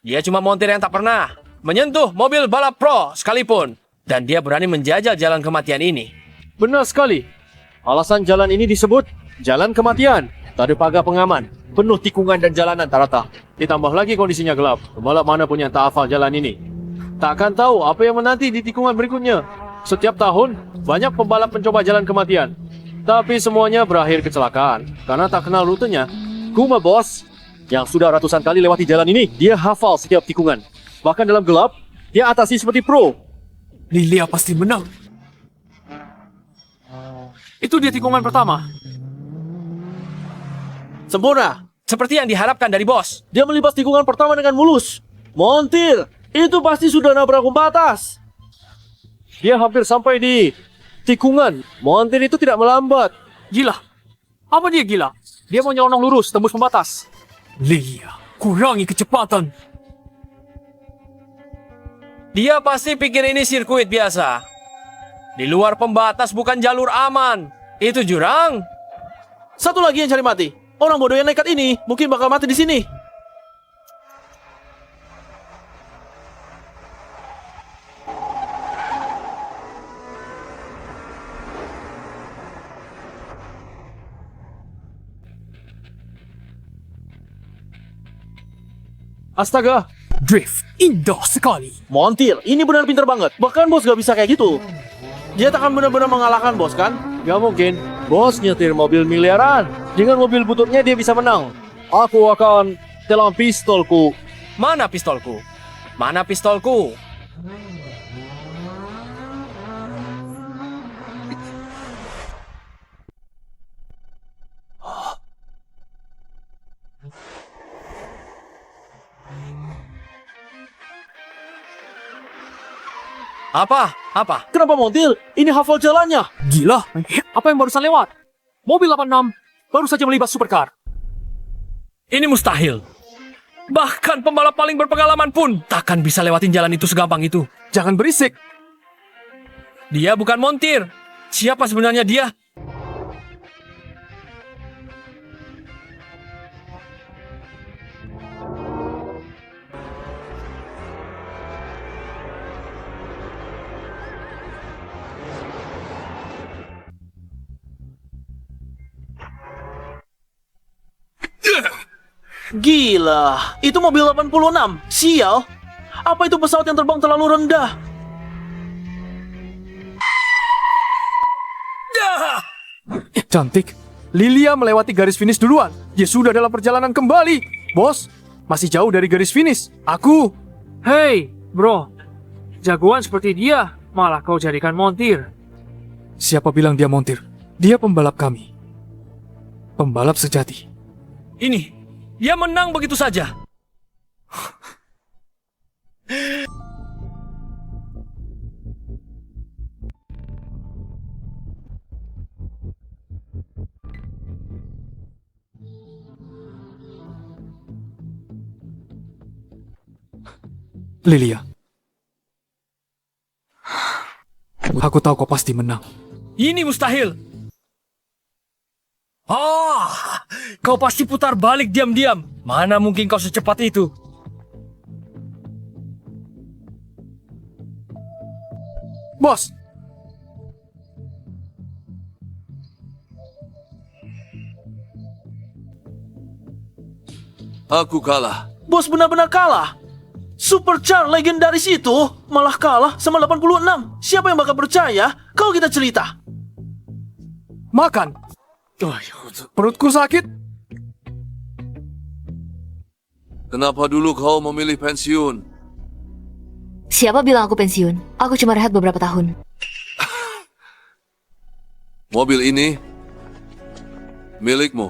S8: Dia cuma montir yang tak pernah menyentuh mobil balap pro sekalipun. Dan dia berani menjajal jalan kematian ini.
S4: Benar sekali. Alasan jalan ini disebut jalan kematian. Tak ada pagar pengaman, penuh tikungan dan jalanan tak rata. Ditambah lagi kondisinya gelap. Pembalap mana pun yang tak hafal jalan ini tak akan tahu apa yang menanti di tikungan berikutnya. Setiap tahun, banyak pembalap mencoba jalan kematian. Tapi semuanya berakhir kecelakaan karena tak kenal rutenya. Kuma bos, yang sudah ratusan kali lewati jalan ini, dia hafal setiap tikungan. Bahkan dalam gelap, dia atasi seperti pro.
S5: Lilia pasti menang. Itu dia tikungan pertama.
S7: Sempurna.
S8: Seperti yang diharapkan dari bos.
S7: Dia melibas tikungan pertama dengan mulus. Montir, itu pasti sudah nabrak pembatas.
S4: Dia hampir sampai di tikungan. Montir itu tidak melambat.
S5: Gila. Apa dia gila? Dia mau nyelonong lurus, tembus pembatas. Lilia, kurangi kecepatan.
S8: Dia pasti pikir ini sirkuit biasa. Di luar pembatas bukan jalur aman. Itu jurang.
S7: Satu lagi yang cari mati. Orang bodoh yang nekat ini mungkin bakal mati di sini.
S4: Astaga,
S5: Drift, indah sekali.
S7: Montir, ini benar pintar banget. Bahkan bos gak bisa kayak gitu. Dia tak akan benar-benar mengalahkan bos kan?
S4: gak mungkin. Bos nyetir mobil miliaran. Dengan mobil bututnya dia bisa menang. Aku akan telan pistolku.
S8: Mana pistolku? Mana pistolku? Apa? Apa?
S7: Kenapa montir? Ini hafal jalannya.
S5: Gila, apa yang barusan lewat? Mobil 86 baru saja melibas supercar.
S8: Ini mustahil. Bahkan pembalap paling berpengalaman pun takkan bisa lewatin jalan itu segampang itu.
S5: Jangan berisik.
S8: Dia bukan montir. Siapa sebenarnya dia?
S7: Gila, itu mobil 86. Sial. Apa itu pesawat yang terbang terlalu rendah?
S5: Cantik. Lilia melewati garis finish duluan. Dia sudah dalam perjalanan kembali. Bos, masih jauh dari garis finish. Aku.
S12: Hei, bro. Jagoan seperti dia, malah kau jadikan montir.
S5: Siapa bilang dia montir? Dia pembalap kami. Pembalap sejati.
S8: Ini, dia menang begitu saja.
S5: Lilia. Aku tahu kau pasti menang.
S8: Ini mustahil. Kau pasti putar balik diam-diam. Mana mungkin kau secepat itu?
S5: Bos!
S11: Aku kalah.
S7: Bos benar-benar kalah. Supercar legendaris itu malah kalah sama 86. Siapa yang bakal percaya kalau kita cerita?
S5: Makan. Perutku sakit.
S11: Kenapa dulu kau memilih pensiun?
S1: Siapa bilang aku pensiun? Aku cuma rehat beberapa tahun.
S11: Mobil ini milikmu.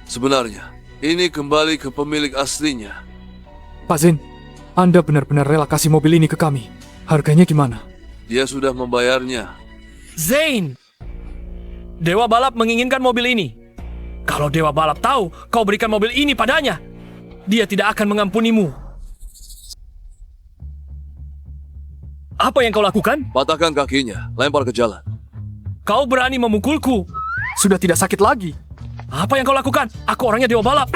S11: Sebenarnya, ini kembali ke pemilik aslinya.
S5: Pak Zain, Anda benar-benar rela kasih mobil ini ke kami. Harganya gimana?
S11: Dia sudah membayarnya.
S8: Zain! Dewa Balap menginginkan mobil ini. Kalau Dewa Balap tahu kau berikan mobil ini padanya, dia tidak akan mengampunimu. Apa yang kau lakukan?
S11: Patahkan kakinya, lempar ke jalan.
S8: Kau berani memukulku.
S5: Sudah tidak sakit lagi.
S8: Apa yang kau lakukan? Aku orangnya dewa balap.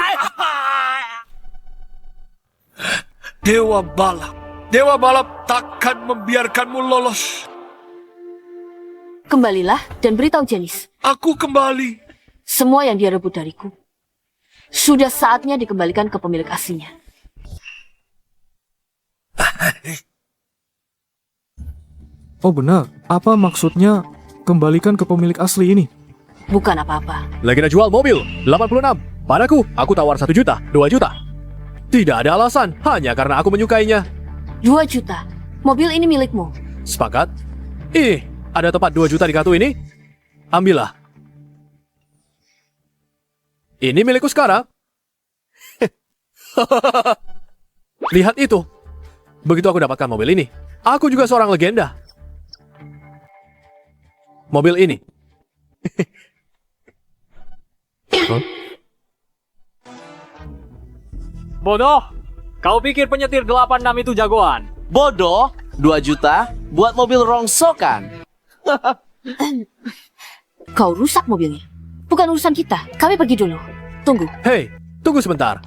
S8: Dewa balap. Dewa balap takkan membiarkanmu lolos.
S1: Kembalilah dan beritahu Janice.
S8: Aku kembali.
S1: Semua yang dia rebut dariku sudah saatnya dikembalikan ke pemilik aslinya.
S5: Oh benar, apa maksudnya kembalikan ke pemilik asli ini?
S1: Bukan apa-apa.
S4: Legenda jual mobil 86. Padaku, aku tawar 1 juta, 2 juta. Tidak ada alasan, hanya karena aku menyukainya.
S1: 2 juta. Mobil ini milikmu.
S4: Sepakat? Ih, ada tepat 2 juta di kartu ini? Ambillah. Ini milikku sekarang. Lihat itu. Begitu aku dapatkan mobil ini, aku juga seorang legenda. Mobil ini.
S12: Bodoh! Kau pikir penyetir 86 itu jagoan?
S13: Bodoh, 2 juta buat mobil rongsokan.
S1: Kau rusak mobilnya. Bukan urusan kita. Kami pergi dulu. Tunggu.
S4: Hei, tunggu sebentar.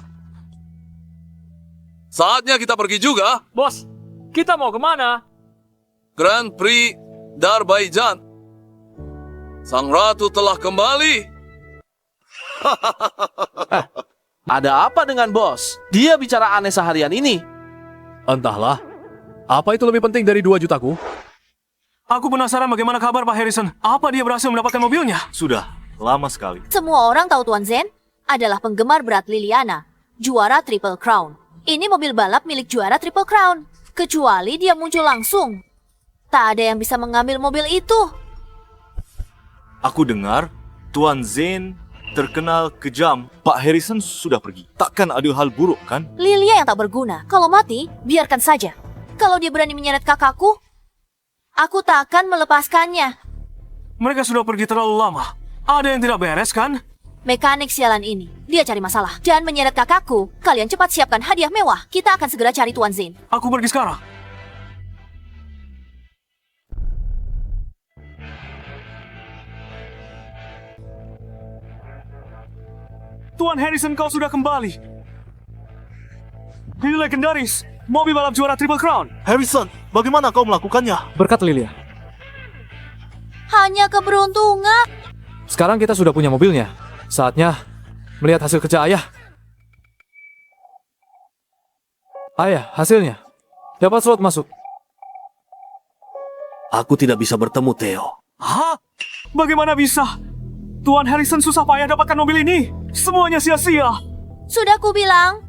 S11: Saatnya kita pergi juga.
S12: Bos, kita mau kemana?
S11: Grand Prix Darbaizan. Sang ratu telah kembali.
S13: Ada apa dengan bos? Dia bicara aneh seharian ini.
S4: Entahlah. Apa itu lebih penting dari 2 jutaku?
S6: Aku penasaran bagaimana kabar Pak Harrison. Apa dia berhasil mendapatkan mobilnya? Sudah lama sekali.
S9: Semua orang tahu Tuan Zen adalah penggemar berat Liliana, juara Triple Crown. Ini mobil balap milik juara Triple Crown. Kecuali dia muncul langsung. Tak ada yang bisa mengambil mobil itu.
S6: Aku dengar Tuan Zen terkenal kejam. Pak Harrison sudah pergi. Takkan ada hal buruk, kan?
S9: Lilia yang tak berguna. Kalau mati, biarkan saja. Kalau dia berani menyeret kakakku, aku tak akan melepaskannya.
S6: Mereka sudah pergi terlalu lama. Ada yang tidak beres, kan?
S9: Mekanik sialan ini, dia cari masalah. Dan menyeret kakakku, kalian cepat siapkan hadiah mewah. Kita akan segera cari Tuan Zen.
S6: Aku pergi sekarang. Tuan Harrison, kau sudah kembali. Ini legendaris. Mobil balap juara Triple Crown.
S14: Harrison, bagaimana kau melakukannya?
S5: Berkat Lilia.
S9: Hanya keberuntungan.
S5: Sekarang kita sudah punya mobilnya. Saatnya melihat hasil kerja ayah. Ayah, hasilnya. Dapat slot masuk.
S7: Aku tidak bisa bertemu Theo.
S6: Hah? Bagaimana bisa? Tuan Harrison susah payah dapatkan mobil ini. Semuanya sia-sia.
S9: Sudah kubilang,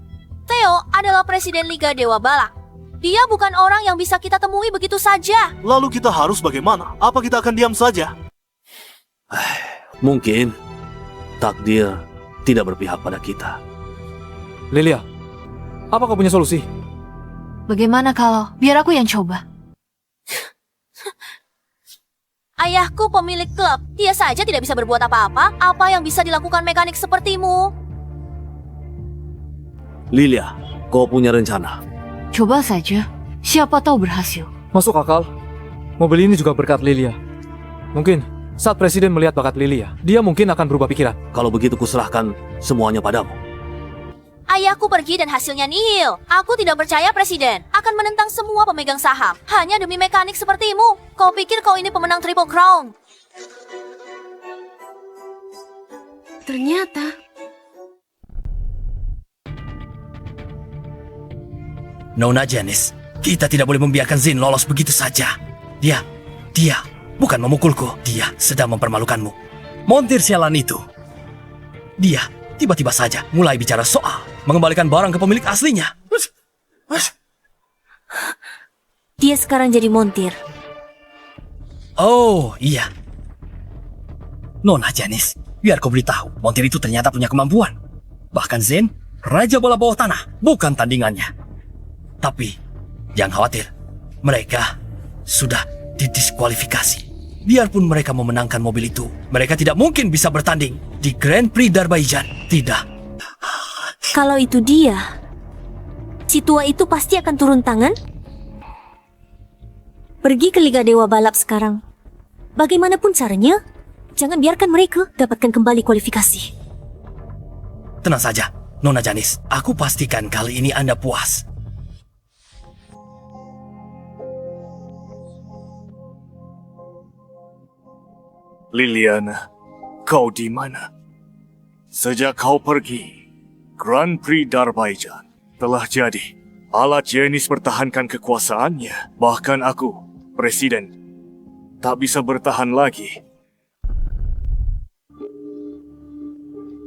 S9: Theo adalah presiden Liga Dewa Balak. Dia bukan orang yang bisa kita temui begitu saja.
S14: Lalu kita harus bagaimana? Apa kita akan diam saja?
S7: Mungkin takdir tidak berpihak pada kita.
S5: Lilia, apa kau punya solusi?
S1: Bagaimana kalau biar aku yang coba?
S9: Ayahku pemilik klub. Dia saja tidak bisa berbuat apa-apa. Apa yang bisa dilakukan mekanik sepertimu?
S7: Lilia, kau punya rencana?
S1: Coba saja. Siapa tahu berhasil.
S5: Masuk akal. Mobil ini juga berkat Lilia. Mungkin saat presiden melihat bakat Lilia, dia mungkin akan berubah pikiran.
S7: Kalau begitu kuserahkan semuanya padamu.
S9: Ayahku pergi dan hasilnya nihil. Aku tidak percaya presiden akan menentang semua pemegang saham hanya demi mekanik sepertimu. Kau pikir kau ini pemenang Triple Crown?
S10: Ternyata
S8: Nona Janice, kita tidak boleh membiarkan Zen lolos begitu saja. Dia bukan memukulku. Dia sedang mempermalukanmu. Montir sialan itu. Dia tiba-tiba saja mulai bicara soal mengembalikan barang ke pemilik aslinya.
S10: dia sekarang jadi montir.
S8: Oh, iya. Nona Janice, biar kau beritahu, montir itu ternyata punya kemampuan. Bahkan Zen, raja bola bawah tanah, bukan tandingannya. Tapi, jangan khawatir. Mereka sudah didiskualifikasi. Biarpun mereka memenangkan mobil itu, mereka tidak mungkin bisa bertanding di Grand Prix Darbaizan. Tidak.
S10: Kalau itu dia, si tua itu pasti akan turun tangan. Pergi ke Liga Dewa Balap sekarang. Bagaimanapun caranya, jangan biarkan mereka dapatkan kembali kualifikasi.
S8: Tenang saja, Nona Janice. Aku pastikan kali ini Anda puas.
S4: Liliana, kau di mana? Sejak kau pergi, Grand Prix Darbajan telah jadi. Alat Janice pertahankan kekuasaannya. Bahkan aku, Presiden, tak bisa bertahan lagi.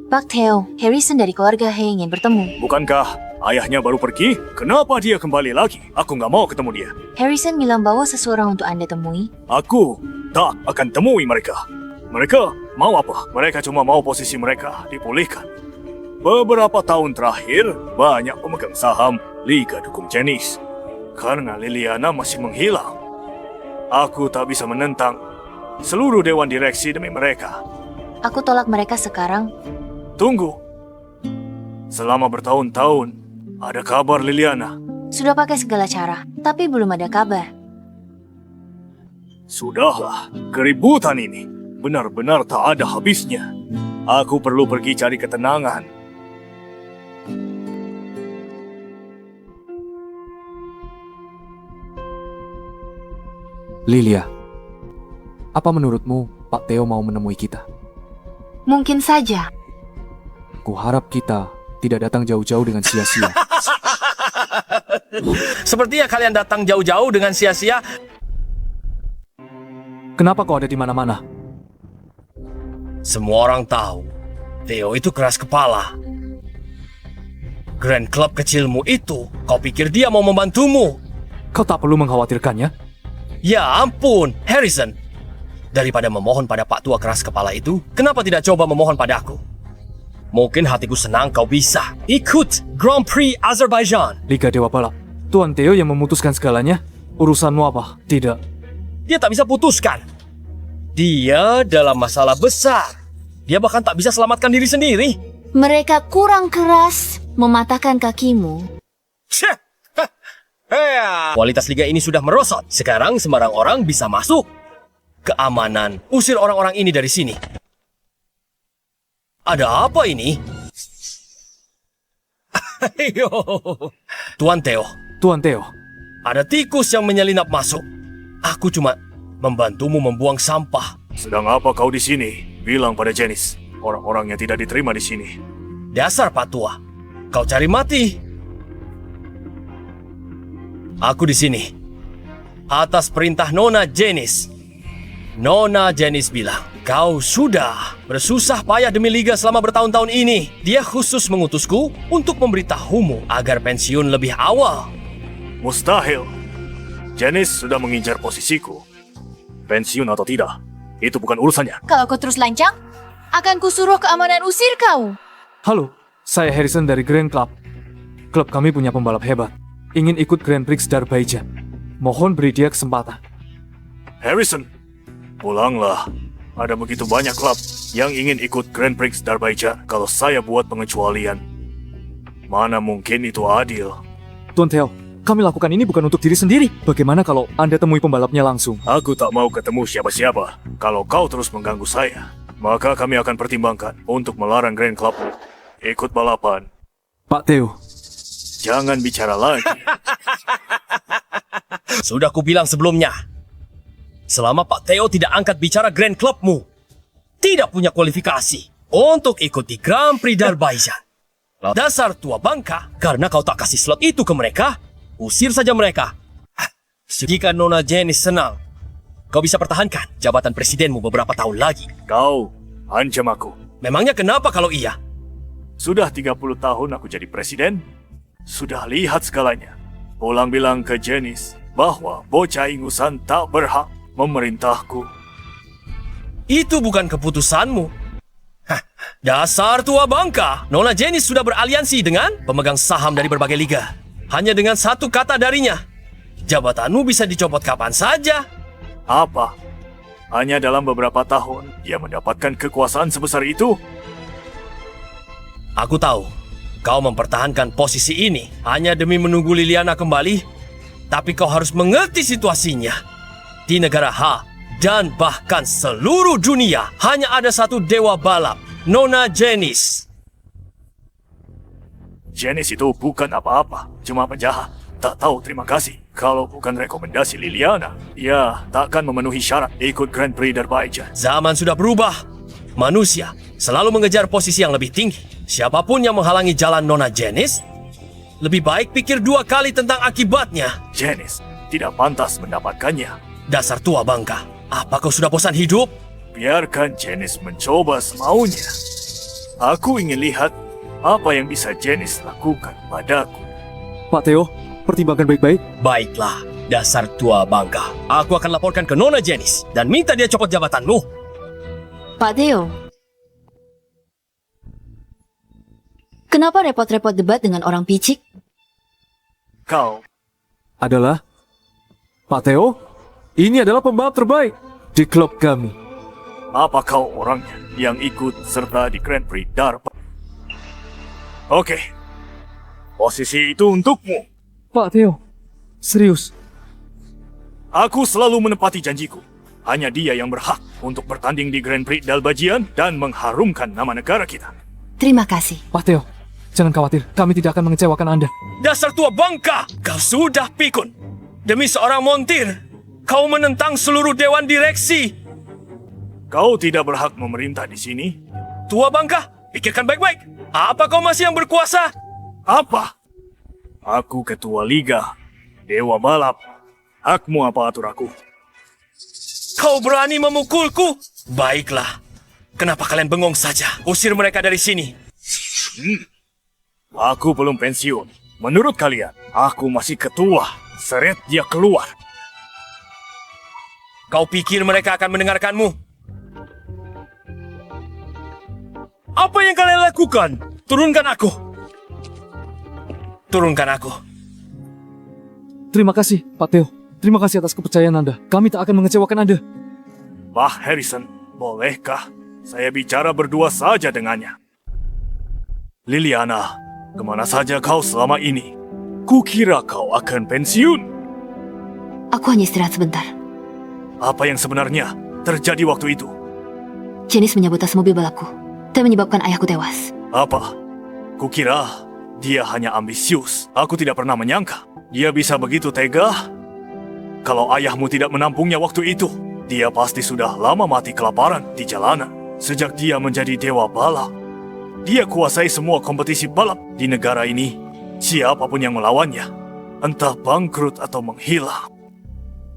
S1: Pak Theo, Harrison dari keluarga He ingin bertemu.
S4: Bukankah ayahnya baru pergi? Kenapa dia kembali lagi? Aku nggak mau ketemu dia.
S1: Harrison bilang bawa seseorang untuk Anda temui.
S4: Aku tak akan temui mereka. Mereka mau apa? Mereka cuma mau posisi mereka dipulihkan. Beberapa tahun terakhir, banyak pemegang saham Liga dukung Janice. Karena Liliana masih menghilang. Aku tak bisa menentang seluruh dewan direksi demi mereka.
S1: Aku tolak mereka sekarang.
S4: Tunggu. Selama bertahun-tahun, ada kabar Liliana?
S1: Sudah pakai segala cara, tapi belum ada kabar.
S4: Sudahlah, keributan ini benar-benar tak ada habisnya. Aku perlu pergi cari ketenangan.
S5: Lilia, apa menurutmu Pak Theo mau menemui kita?
S1: Mungkin saja.
S5: Kuharap kita tidak datang jauh-jauh dengan sia-sia.
S8: Sepertinya kalian datang jauh-jauh dengan sia-sia.
S5: Kenapa kau ada di mana-mana?
S8: Semua orang tahu, Theo itu keras kepala. Grand Club kecilmu itu, kau pikir dia mau membantumu?
S5: Kau tak perlu mengkhawatirkannya.
S8: Ya ampun, Harrison. Daripada memohon pada Pak Tua keras kepala itu, kenapa tidak coba memohon padaku? Mungkin hatiku senang kau bisa ikut Grand Prix Azerbaijan.
S5: Liga Dewa Balap. Tuan Theo yang memutuskan segalanya. Urusanmu apa? Tidak.
S8: Dia tak bisa putuskan. Dia dalam masalah besar. Dia bahkan tak bisa selamatkan diri sendiri.
S1: Mereka kurang keras mematahkan kakimu.
S8: Kualitas liga ini sudah merosot. Sekarang sembarang orang bisa masuk. Keamanan, usir orang-orang ini dari sini. Ada apa ini? Tuan Theo.
S5: Tuan Theo.
S8: Ada tikus yang menyelinap masuk. Aku cuma membantumu membuang sampah.
S4: Sedang apa kau di sini? Bilang pada Janice. Orang-orangnya tidak diterima di sini.
S8: Dasar Pak Tua. Kau cari mati. Aku di sini atas perintah Nona Janice. Nona Janice bilang, kau sudah bersusah payah demi liga selama bertahun-tahun ini. Dia khusus mengutusku untuk memberitahumu agar pensiun lebih awal.
S4: Mustahil. Janice sudah mengincar posisiku. Pensiun atau tidak, itu bukan urusannya.
S9: Kalau kau terus lancang, akan kusuruh keamanan usir kau.
S5: Halo, saya Harrison dari Grand Club. Klub kami punya pembalap hebat. Ingin ikut Grand Prix Darbajan. Mohon beri dia kesempatan.
S4: Harrison, pulanglah. Ada begitu banyak klub yang ingin ikut Grand Prix Darbajan. Kalau saya buat pengecualian, mana mungkin itu adil?
S5: Tuan Theo, kami lakukan ini bukan untuk diri sendiri. Bagaimana kalau Anda temui pembalapnya langsung?
S4: Aku tak mau ketemu siapa-siapa. Kalau kau terus mengganggu saya, maka kami akan pertimbangkan untuk melarang Grand Club ikut balapan.
S5: Pak Theo,
S4: jangan bicara lagi.
S8: Sudah kubilang sebelumnya. Selama Pak Theo tidak angkat bicara Grand Clubmu, tidak punya kualifikasi untuk ikuti Grand Prix Darbajan. Dasar tua bangka, karena kau tak kasih slot itu ke mereka, usir saja mereka. Jika Nona Janice senang, kau bisa pertahankan jabatan presidenmu beberapa tahun lagi.
S4: Kau ancam aku.
S8: Memangnya kenapa kalau iya?
S4: Sudah 30 tahun aku jadi presiden. Sudah lihat segalanya. Pulang bilang ke Janice bahwa bocah ingusan tak berhak memerintahku.
S8: Itu bukan keputusanmu. Dasar tua bangka. Nona Janice sudah beraliansi dengan pemegang saham dari berbagai liga. Hanya dengan satu kata darinya, jabatanmu bisa dicopot kapan saja.
S4: Apa? Hanya dalam beberapa tahun dia mendapatkan kekuasaan sebesar itu?
S8: Aku tahu kau mempertahankan posisi ini hanya demi menunggu Liliana kembali. Tapi kau harus mengerti situasinya. di negara H, dan bahkan seluruh dunia hanya ada satu dewa balap, Nona Janice.
S4: Janice itu bukan apa-apa, cuma penjahat. Tak tahu terima kasih. Kalau bukan rekomendasi Liliana, dia takkan memenuhi syarat ikut Grand Prix Darbajan.
S8: Zaman sudah berubah. Manusia selalu mengejar posisi yang lebih tinggi. Siapapun yang menghalangi jalan Nona Janice, lebih baik pikir 2 kali tentang akibatnya.
S4: Janice tidak pantas mendapatkannya.
S8: Dasar tua bangka. Apa kau sudah bosan hidup?
S4: Biarkan Janice mencoba semaunya. Aku ingin lihat apa yang bisa Janice lakukan padaku.
S5: Pak Theo, pertimbangkan baik-baik.
S8: Baiklah, dasar tua bangka. Aku akan laporkan ke Nona Janice dan minta dia copot jabatanmu.
S1: Pak Theo, kenapa repot-repot debat dengan orang picik?
S4: Kau
S5: Adalah Pak Theo, ini adalah pembalap terbaik di klub kami.
S4: Apa kau orangnya yang ikut serta di Grand Prix Darbajan? Oke, posisi itu untukmu.
S5: Pak Theo, serius.
S4: Aku selalu menepati janjiku. Hanya dia yang berhak untuk bertanding di Grand Prix Darbajan dan mengharumkan nama negara kita.
S1: Terima kasih.
S5: Pak Theo, jangan khawatir, kami tidak akan mengecewakan Anda.
S8: Dasar tua bangka, kau sudah pikun. Demi seorang montir, kau menentang seluruh dewan direksi.
S4: Kau tidak berhak memerintah di sini.
S8: Tua bangka, pikirkan baik-baik. Apa kau masih yang berkuasa?
S4: Apa? Aku ketua liga, dewa balap. Hakmu apa atur aku?
S8: Kau berani memukulku? Baiklah. Kenapa kalian bengong saja? Usir mereka dari sini.
S4: Aku belum pensiun. Menurut kalian, aku masih ketua. Seret dia keluar.
S8: Kau pikir mereka akan mendengarkanmu? Apa yang kalian lakukan? Turunkan aku. Turunkan aku.
S5: Terima kasih, Pak Theo. Terima kasih atas kepercayaan Anda. Kami tak akan mengecewakan Anda.
S4: Pak Harrison, bolehkah saya bicara berdua saja dengannya? Liliana, kemana saja kau selama ini? Kukira kau akan pensiun.
S1: Aku hanya istirahat sebentar.
S4: Apa yang sebenarnya terjadi waktu itu?
S1: Janice menyabotase mobil balapku dan menyebabkan ayahku tewas.
S4: Apa? Kukira dia hanya ambisius. Aku tidak pernah menyangka dia bisa begitu tega. Kalau ayahmu tidak menampungnya waktu itu, dia pasti sudah lama mati kelaparan di jalanan. Sejak dia menjadi dewa balap, dia kuasai semua kompetisi balap di negara ini. Siapapun yang melawannya, entah bangkrut atau menghilang.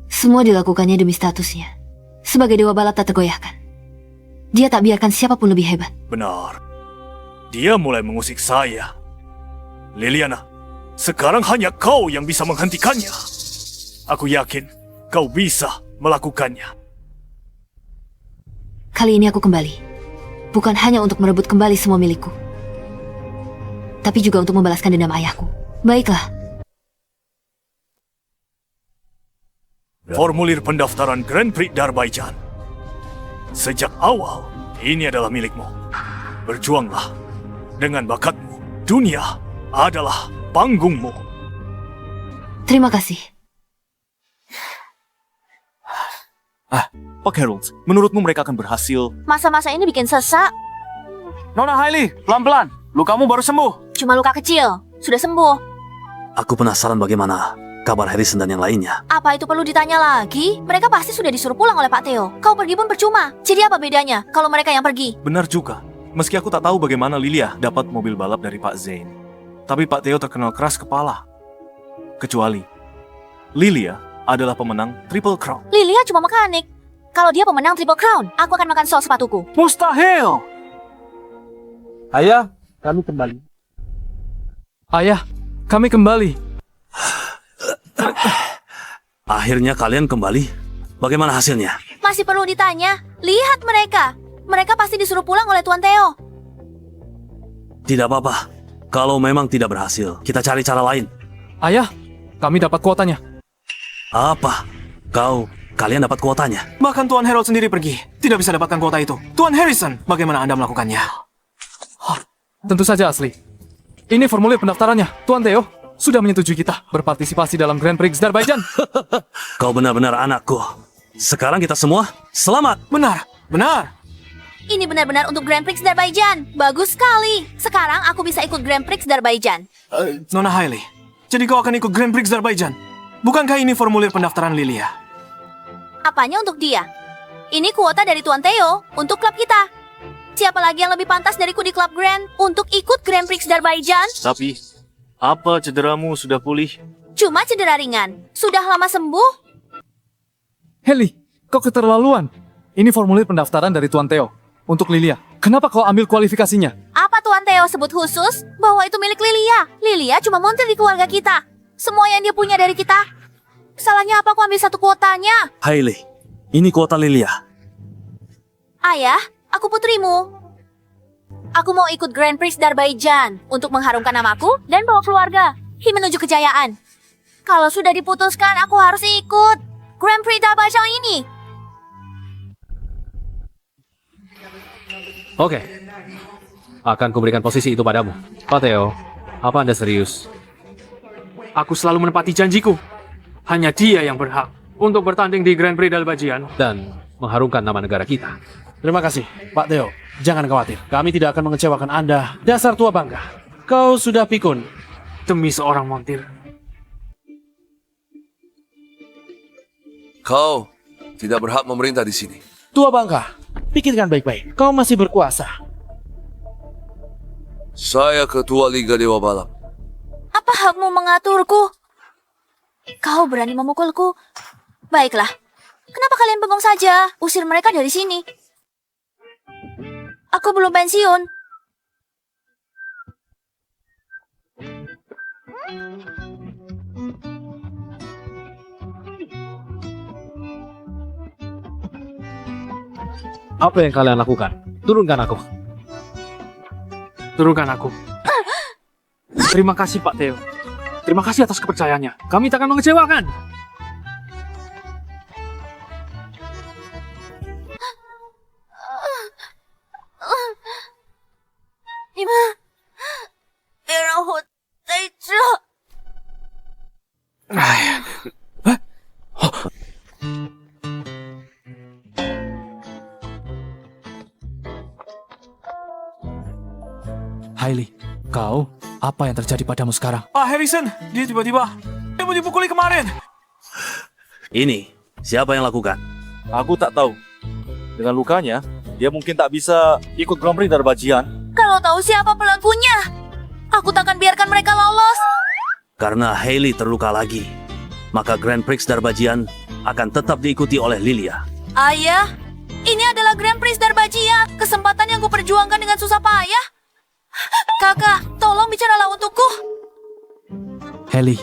S1: Semua dilakukannya demi statusnya. Sebagai dewa balap tak tergoyahkan. Dia tak biarkan siapapun lebih hebat.
S4: Benar. Dia mulai mengusik saya. Liliana, sekarang hanya kau yang bisa menghentikannya. Aku yakin kau bisa melakukannya.
S1: Kali ini aku kembali. Bukan hanya untuk merebut kembali semua milikku, tapi juga untuk membalaskan dendam ayahku. Baiklah.
S4: Formulir pendaftaran Grand Prix Darbajan. Sejak awal, ini adalah milikmu. Berjuanglah. Dengan bakatmu, dunia adalah panggungmu.
S1: Terima kasih.
S14: Pak Harold, menurutmu mereka akan berhasil?
S9: Masa-masa ini bikin sesak.
S12: Nona Hailey, pelan-pelan. Lukamu baru sembuh.
S9: Cuma luka kecil. Sudah sembuh.
S7: Aku penasaran bagaimana kabar Harrison dan yang lainnya.
S9: Apa itu perlu ditanya lagi? Mereka pasti sudah disuruh pulang oleh Pak Theo. Kau pergi pun percuma. Jadi apa bedanya kalau mereka yang pergi?
S14: Benar juga. Meski aku tak tahu bagaimana Lilia dapat mobil balap dari Pak Zane. Tapi Pak Theo terkenal keras kepala. Kecuali Lilia adalah pemenang Triple Crown.
S9: Lilia cuma mekanik. Kalau dia pemenang Triple Crown, aku akan makan sol sepatuku.
S12: Mustahil!
S13: Ayah, kami kembali.
S5: Ayah, kami kembali.
S7: Akhirnya kalian kembali. Bagaimana hasilnya?
S9: Masih perlu ditanya. Lihat mereka. Mereka pasti disuruh pulang oleh Tuan Theo.
S7: Tidak apa-apa. Kalau memang tidak berhasil, kita cari cara lain.
S5: Ayah, kami dapat kuotanya.
S7: Apa? Kalian dapat kuotanya?
S12: Bahkan Tuan Harold sendiri pergi. Tidak bisa dapatkan kuota itu. Tuan Harrison, bagaimana Anda melakukannya?
S5: Tentu saja asli. Ini formulir pendaftarannya. Tuan Theo sudah menyetujui kita berpartisipasi dalam Grand Prix Darbajan.
S7: Kau benar-benar anakku. Sekarang kita semua selamat.
S5: Benar, benar.
S9: Ini benar-benar untuk Grand Prix Darbajan. Bagus sekali. Sekarang aku bisa ikut Grand Prix Darbajan.
S5: Nona Hailey, jadi kau akan ikut Grand Prix Darbajan? Bukankah ini formulir pendaftaran Lilia?
S9: Apanya untuk dia? Ini kuota dari Tuan Theo untuk klub kita. Siapa lagi yang lebih pantas dariku di klub Grand untuk ikut Grand Prix Darbajan?
S14: Tapi, apa cederamu sudah pulih?
S9: Cuma cedera ringan. Sudah lama sembuh?
S5: Hailey, kau keterlaluan. Ini formulir pendaftaran dari Tuan Theo untuk Lilia. Kenapa kau ambil kualifikasinya?
S9: Apa Tuan Theo sebut khusus bahwa itu milik Lilia? Lilia cuma montir di keluarga kita. Semua yang dia punya dari kita. Salahnya apa aku ambil satu kuotanya?
S7: Hailey, ini kuota Lilia.
S9: Ayah, aku putrimu. Aku mau ikut Grand Prix Darbajan untuk mengharumkan namaku dan bawa keluarga menuju kejayaan. Kalau sudah diputuskan, aku harus ikut Grand Prix Darbajan ini.
S4: Oke. Akan kuberikan posisi itu padamu. Pak Theo, apa Anda serius?
S12: Aku selalu menepati janjiku. Hanya dia yang berhak untuk bertanding di Grand Prix Darbajan
S4: Dan mengharumkan nama negara kita.
S13: Terima kasih, Pak Theo. Jangan khawatir, kami tidak akan mengecewakan Anda. Dasar tua bangka. Kau sudah pikun.
S12: demi seorang montir.
S11: Kau tidak berhak memerintah di sini.
S13: Tua bangka, pikirkan baik-baik. Kau masih berkuasa.
S11: Saya ketua Liga Dewa Balap.
S9: Apa hakmu mengaturku? Kau berani memukulku? Baiklah. Kenapa kalian bengong saja? Usir mereka dari sini. Aku belum pensiun.
S4: Apa yang kalian lakukan? Turunkan aku.
S12: Turunkan aku. Terima kasih Pak Theo. Terima kasih atas kepercayaannya. Kami tak akan mengecewakan.
S5: Hailey, kau, apa yang terjadi padamu sekarang?
S13: Harrison, dia tiba-tiba mau dipukuli kemarin.
S7: Ini, siapa yang lakukan?
S14: Aku tak tahu. Dengan lukanya, dia mungkin tak bisa ikut Grand Prix Darbajian.
S9: Kalau tahu siapa pelakunya, aku tak akan biarkan mereka lolos.
S7: Karena Hailey terluka lagi, maka Grand Prix Darbajian akan tetap diikuti oleh Lilia.
S9: Ayah, ini adalah Grand Prix Darbajia, kesempatan yang kuperjuangkan dengan susah payah. Kakak, tolong bicaralah untukku.
S5: Hailey,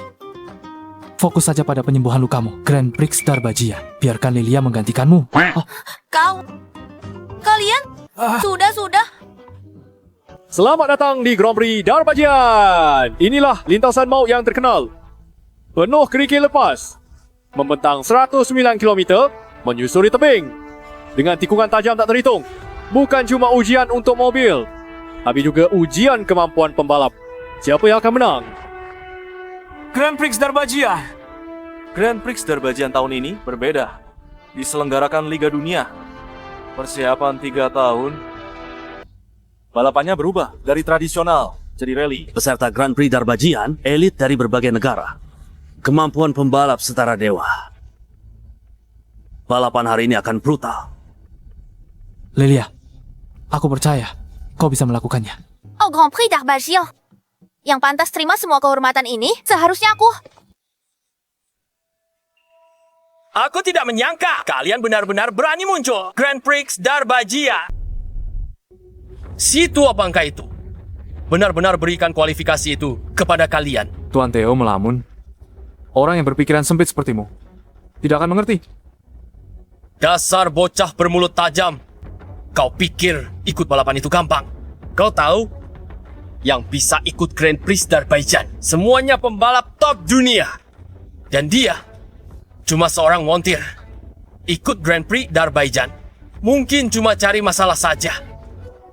S5: fokus saja pada penyembuhan lukamu. Grand Prix Darbajia. Biarkan Lilia menggantikanmu.
S9: Kalian? Sudah.
S4: Selamat datang di Grand Prix Darbajian. Inilah lintasan maut yang terkenal. Penuh kerikil lepas. Membentang 109 km, menyusuri tebing. Dengan tikungan tajam tak terhitung. Bukan cuma ujian untuk mobil, tapi juga ujian kemampuan pembalap. Siapa yang akan menang?
S13: Grand Prix Darbajia.
S14: Grand Prix Darbajian tahun ini berbeda. Diselenggarakan Liga Dunia. Persiapan 3 tahun. Balapannya berubah dari tradisional jadi rally.
S7: Peserta Grand Prix Darbajian, elit dari berbagai negara. Kemampuan pembalap setara dewa. Balapan hari ini akan brutal.
S5: Lilia, aku percaya kau bisa melakukannya.
S9: Oh, Grand Prix Darbajia. Yang pantas terima semua kehormatan ini seharusnya aku.
S8: Aku tidak menyangka kalian benar-benar berani muncul. Grand Prix Darbajia. Si tua bangka itu benar-benar berikan kualifikasi itu kepada kalian.
S5: Tuan Theo melamun. Orang yang berpikiran sempit sepertimu tidak akan mengerti.
S8: Dasar bocah bermulut tajam. Kau pikir ikut balapan itu gampang? Kau tahu? Yang bisa ikut Grand Prix Darbajian semuanya pembalap top dunia. Dan dia cuma seorang montir. Ikut Grand Prix Darbajian mungkin cuma cari masalah saja.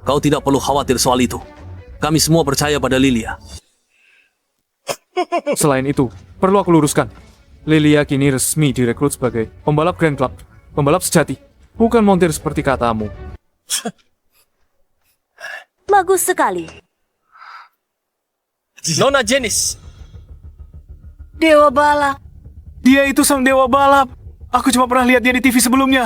S7: Kau tidak perlu khawatir soal itu. Kami semua percaya pada Lilia.
S5: Selain itu, perlu aku luruskan. Lilia kini resmi direkrut sebagai pembalap Grand Club Pembalap sejati, bukan montir seperti katamu.
S10: Bagus sekali.
S8: Nona Janice.
S6: Dewa balap. Dia itu sang dewa balap. Aku cuma pernah lihat dia di TV sebelumnya.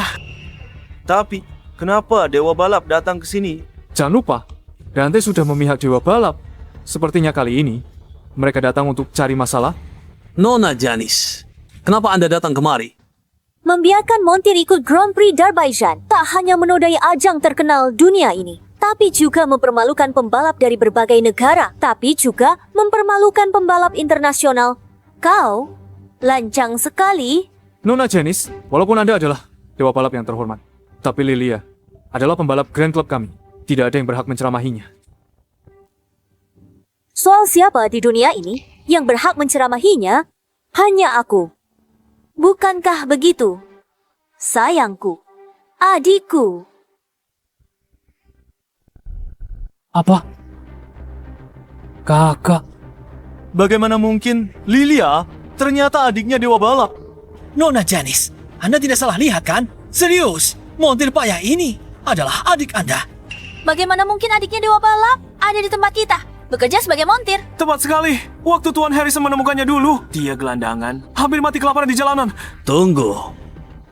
S14: Tapi, kenapa Dewa Balap datang ke sini?
S5: Jangan lupa, Dante sudah memihak Dewa Balap. Sepertinya kali ini, mereka datang untuk cari masalah.
S7: Nona Janice, kenapa Anda datang kemari?
S10: Membiarkan montir ikut Grand Prix d'Azerbaijan tak hanya menodai ajang terkenal dunia ini, tapi juga mempermalukan pembalap dari berbagai negara, tapi juga mempermalukan pembalap internasional. Kau lancang sekali.
S5: Nona Janice, walaupun Anda adalah Dewa Balap yang terhormat, tapi Lilia adalah pembalap Grand Club kami. Tidak ada yang berhak menceramahinya.
S10: Soal siapa di dunia ini yang berhak menceramahinya, hanya aku. Bukankah begitu? Sayangku, adikku.
S5: Apa? Kakak?
S14: Bagaimana mungkin Lilia ternyata adiknya Dewa Balap?
S8: Nona Janice, Anda tidak salah lihat kan? Serius, montir payah ini adalah adik Anda.
S9: Bagaimana mungkin adiknya Dewa Balap ada di tempat kita, bekerja sebagai montir?
S6: Tepat sekali. Waktu Tuan Harrison menemukannya dulu, dia gelandangan, hampir mati kelaparan di jalanan.
S7: Tunggu.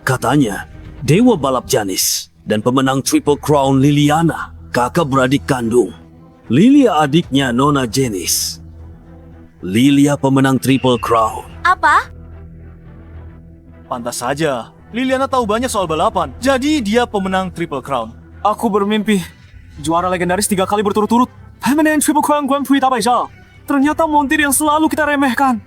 S7: Katanya, Dewa Balap Janice dan pemenang Triple Crown Liliana, kakak beradik kandung. Lilia adiknya Nona Janice. Lilia pemenang Triple Crown.
S9: Apa?
S14: Pantas saja. Liliana tahu banyak soal balapan, jadi dia pemenang Triple Crown.
S6: Aku bermimpi juara legendaris 3 kali berturut-turut. Pemenang Triple Crown Grand Prix d'Azerbaijan. Ternyata montir yang selalu kita remehkan.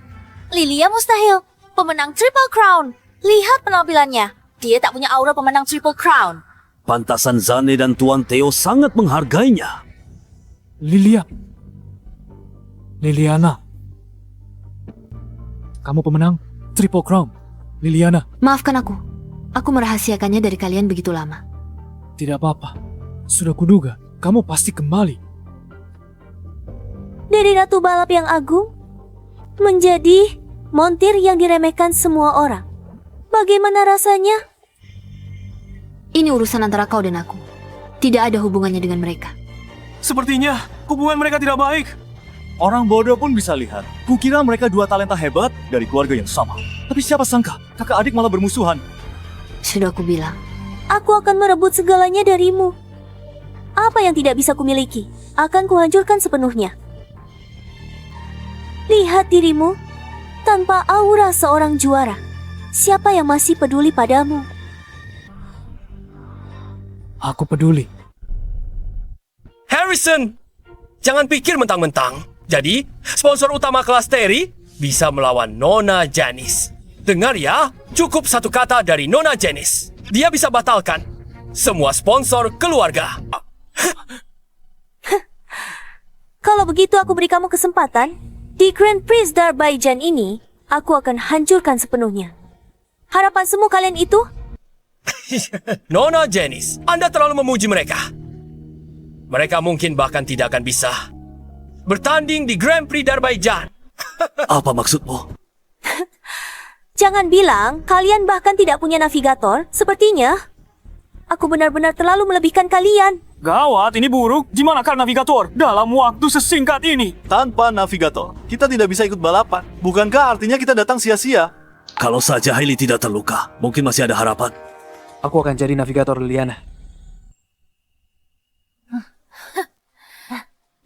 S9: Lilia mustahil, pemenang Triple Crown. Lihat penampilannya, dia tak punya aura pemenang Triple Crown.
S7: Pantasan Zane dan Tuan Theo sangat menghargainya.
S5: Liliana. Kamu pemenang Triple Crown. Liliana.
S1: Maafkan aku. Aku merahasiakannya dari kalian begitu lama.
S5: Tidak apa-apa. Sudah kuduga, kamu pasti kembali.
S10: Dari Ratu Balap yang agung, menjadi montir yang diremehkan semua orang. Bagaimana rasanya?
S1: Ini urusan antara kau dan aku. Tidak ada hubungannya dengan mereka.
S6: Sepertinya hubungan mereka tidak baik.
S14: Orang bodoh pun bisa lihat. Kukira mereka dua talenta hebat dari keluarga yang sama. Tapi siapa sangka, kakak adik malah bermusuhan.
S1: Sudah aku bilang.
S10: Aku akan merebut segalanya darimu. Apa yang tidak bisa kumiliki, akan kuhancurkan sepenuhnya. Lihat dirimu, tanpa aura seorang juara. Siapa yang masih peduli padamu?
S5: Aku peduli.
S8: Harrison, jangan pikir mentang-mentang. Jadi, sponsor utama kelas Terry bisa melawan Nona Janice. Dengar ya, cukup satu kata dari Nona Janice. Dia bisa batalkan semua sponsor keluarga.
S10: Kalau begitu aku beri kamu kesempatan. Di Grand Prix d'Azerbaijan ini, aku akan hancurkan sepenuhnya. Harapan semua kalian itu?
S8: Nona Janice, Anda terlalu memuji mereka. Mereka mungkin bahkan tidak akan bisa bertanding di Grand Prix d'Azerbaijan.
S7: Apa maksudmu?
S10: Jangan bilang kalian bahkan tidak punya navigator. Sepertinya aku benar-benar terlalu melebihkan kalian.
S6: Gawat, ini buruk. Gimanakah navigator dalam waktu sesingkat ini?
S14: Tanpa navigator, kita tidak bisa ikut balapan. Bukankah artinya kita datang sia-sia?
S7: Kalau saja Hailey tidak terluka, mungkin masih ada harapan.
S5: Aku akan jadi navigator Liliana.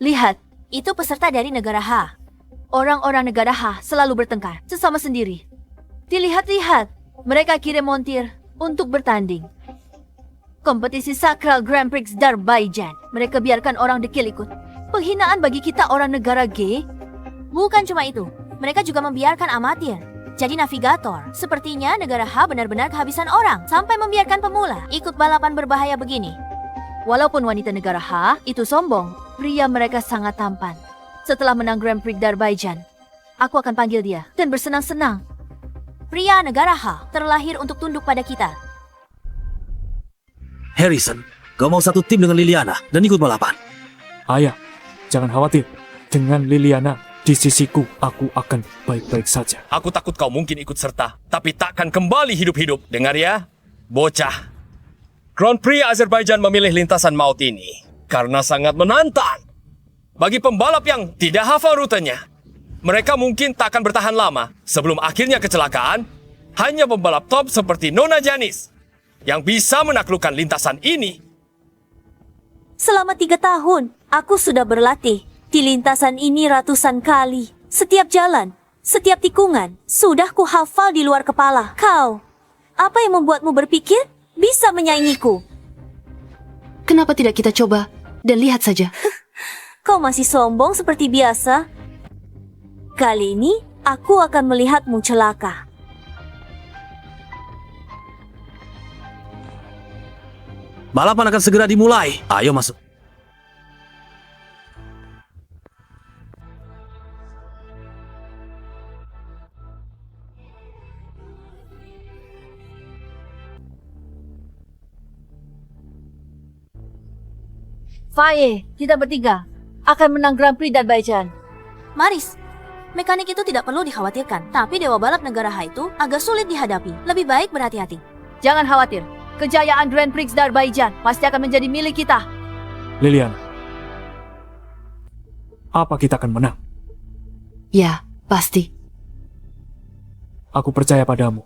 S9: Lihat, itu peserta dari negara H. Orang-orang negara H selalu bertengkar sesama sendiri. Dilihat-lihat, mereka kirim montir untuk bertanding. Kompetisi sakral Grand Prix d'Azerbaijan. Mereka biarkan orang dekil ikut. Penghinaan bagi kita orang negara G. Bukan cuma itu, mereka juga membiarkan amatir jadi navigator. Sepertinya negara H benar-benar kehabisan orang sampai membiarkan pemula ikut balapan berbahaya begini. Walaupun wanita negara H itu sombong, pria mereka sangat tampan. Setelah menang Grand Prix d'Azerbaijan, aku akan panggil dia dan bersenang-senang. Pria negara H terlahir untuk tunduk pada kita.
S7: Harrison, kau mau satu tim dengan Liliana dan ikut balapan?
S5: Ayah, jangan khawatir. Dengan Liliana di sisiku, aku akan baik-baik saja.
S8: Aku takut kau mungkin ikut serta, tapi takkan kembali hidup-hidup. Dengar ya, Bocah, Grand Prix Azerbaijan memilih lintasan maut ini karena sangat menantang. Bagi pembalap yang tidak hafal rutenya, mereka mungkin tak akan bertahan lama sebelum akhirnya kecelakaan. Hanya pembalap top seperti Nona Janice yang bisa menaklukkan lintasan ini.
S10: Selama 3 tahun, aku sudah berlatih di lintasan ini ratusan kali. Setiap jalan, setiap tikungan, sudah ku hafal di luar kepala. Kau, apa yang membuatmu berpikir bisa menyaingiku?
S1: Kenapa tidak kita coba dan lihat saja?
S10: Kau masih sombong seperti biasa. Kali ini, aku akan melihatmu celaka.
S7: Balapan akan segera dimulai. Ayo masuk.
S9: Faye, kita bertiga akan menang Grand Prix Azerbaijan. Maris, mekanik itu tidak perlu dikhawatirkan. Tapi Dewa Balap Negara H itu agak sulit dihadapi. Lebih baik berhati-hati. Jangan khawatir. Kejayaan Grand Prix Azerbaijan pasti akan menjadi milik kita.
S5: Liliana, apa kita akan menang?
S1: Ya, pasti.
S5: Aku percaya padamu.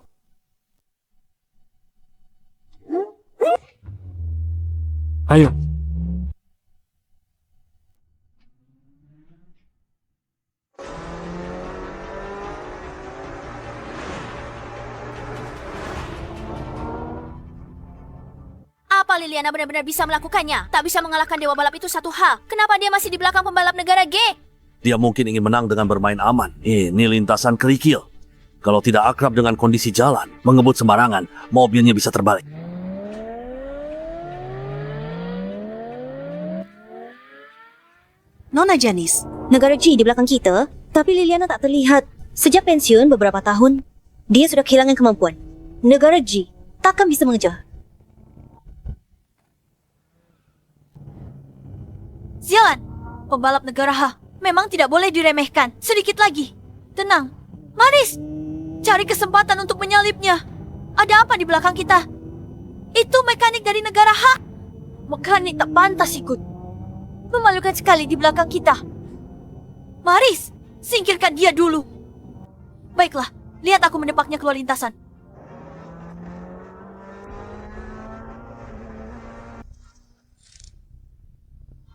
S5: Ayo.
S9: Apa Liliana benar-benar bisa melakukannya? Tak bisa mengalahkan Dewa Balap itu satu hal. Kenapa dia masih di belakang pembalap negara G?
S7: Dia mungkin ingin menang dengan bermain aman. Ini lintasan kerikil. Kalau tidak akrab dengan kondisi jalan, mengebut sembarangan, mobilnya bisa terbalik.
S10: Nona Janice, negara G di belakang kita, tapi Liliana tak terlihat. Sejak pensiun beberapa tahun, dia sudah kehilangan kemampuan. Negara G takkan bisa mengejar.
S9: Sialan, pembalap negara H memang tidak boleh diremehkan. Sedikit lagi. Tenang. Maris, cari kesempatan untuk menyalipnya. Ada apa di belakang kita? Itu mekanik dari negara H. Mekanik tak pantas ikut. Memalukan sekali di belakang kita. Maris, singkirkan dia dulu. Baiklah, lihat aku menepaknya keluar lintasan.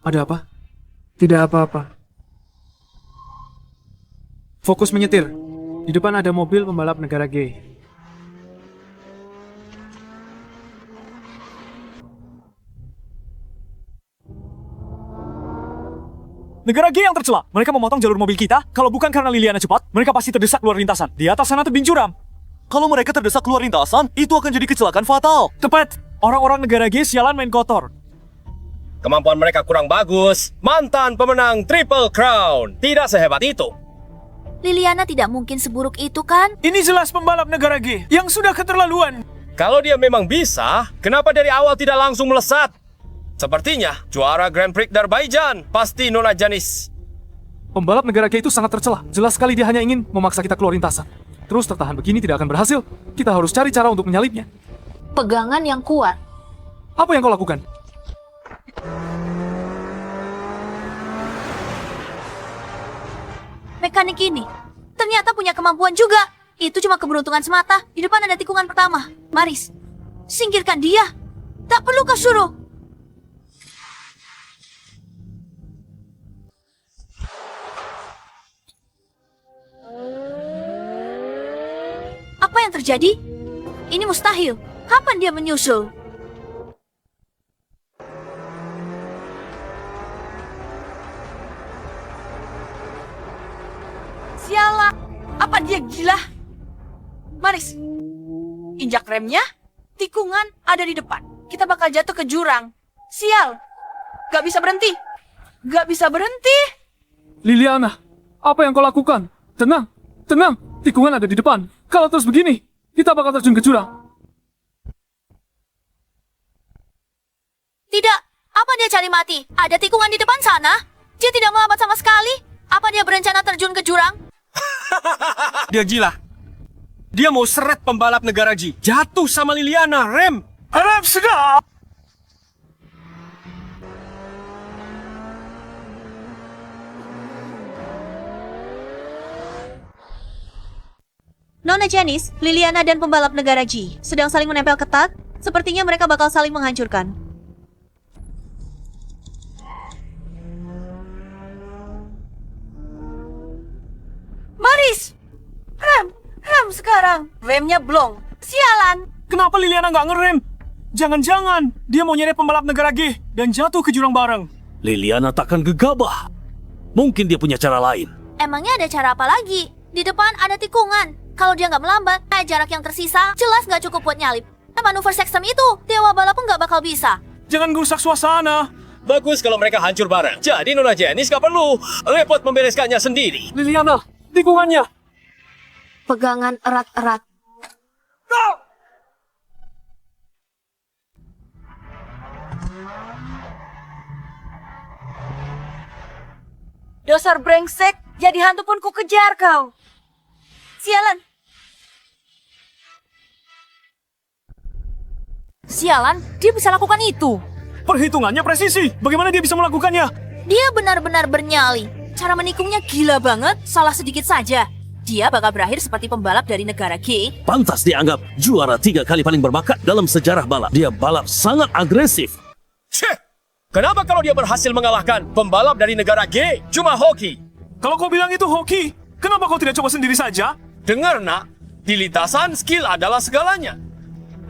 S5: Ada apa? Tidak apa-apa. Fokus menyetir. Di depan ada mobil pembalap negara G.
S14: Negara G yang tercela. Mereka memotong jalur mobil kita. Kalau bukan karena Liliana cepat, mereka pasti terdesak keluar lintasan. Di atas sana tebing curam. Kalau mereka terdesak keluar lintasan, itu akan jadi kecelakaan fatal.
S6: Tepat. Orang-orang negara G sialan main kotor.
S8: Kemampuan mereka kurang bagus. Mantan pemenang Triple Crown. Tidak sehebat itu.
S9: Liliana tidak mungkin seburuk itu kan?
S6: Ini jelas pembalap negara G yang sudah keterlaluan.
S8: Kalau dia memang bisa, kenapa dari awal tidak langsung melesat? Sepertinya juara Grand Prix Azerbaijan pasti Nona Janice.
S5: Pembalap negara G itu sangat tercela. Jelas sekali dia hanya ingin memaksa kita keluar lintasan. Terus tertahan begini tidak akan berhasil. Kita harus cari cara untuk menyalipnya.
S1: Pegangan yang kuat.
S5: Apa yang kau lakukan?
S9: Mekanik ini ternyata punya kemampuan juga. Itu cuma keberuntungan semata. Di depan ada tikungan pertama. Maris, singkirkan dia. Tak perlu kau suruh. Apa yang terjadi? Ini mustahil. Kapan dia menyusul? Sialah, apa dia gila? Maris, injak remnya, tikungan ada di depan. Kita bakal jatuh ke jurang. Sial, gak bisa berhenti. Gak bisa berhenti.
S5: Liliana, apa yang kau lakukan? Tenang, tenang. Tikungan ada di depan. Kalau terus begini, kita bakal terjun ke jurang.
S9: Tidak, apa dia cari mati? Ada tikungan di depan sana. Dia tidak melambat sama sekali. Apa dia berencana terjun ke jurang?
S6: Dia gila.
S8: Dia mau seret pembalap negara G. Jatuh sama Liliana, rem.
S6: Rem sudah.
S10: Nona Janice, Liliana dan pembalap negara G sedang saling menempel ketat. Sepertinya mereka bakal saling menghancurkan.
S9: Maris! Rem sekarang. Remnya blong. Sialan.
S6: Kenapa Liliana nggak ngerem? Jangan-jangan dia mau nyeret pembalap negara G dan jatuh ke jurang bareng.
S7: Liliana takkan gegabah. Mungkin dia punya cara lain.
S9: Emangnya ada cara apa lagi? Di depan ada tikungan. Kalau dia nggak melambat, jarak yang tersisa jelas nggak cukup buat nyalip. Manuver Sextem itu, dewa balap pun nggak bakal bisa.
S6: Jangan gerusak suasana.
S8: Bagus kalau mereka hancur bareng. Jadi Nona Janice nggak perlu repot membereskannya sendiri.
S12: Liliana, tikungannya.
S1: Pegangan erat-erat.
S9: Dasar brengsek, jadi hantu pun ku kejar kau. Sialan, dia bisa lakukan itu.
S6: Perhitungannya presisi. Bagaimana dia bisa melakukannya?
S9: Dia benar-benar bernyali. Cara menikungnya gila banget, salah sedikit saja. Dia bakal berakhir seperti pembalap dari negara G.
S7: Pantas dianggap juara 3 kali paling berbakat dalam sejarah balap. Dia balap sangat agresif.
S8: Kenapa kalau dia berhasil mengalahkan pembalap dari negara G cuma hoki?
S6: Kalau kau bilang itu hoki, kenapa kau tidak coba sendiri saja?
S8: Dengar nak, di lintasan skill adalah segalanya.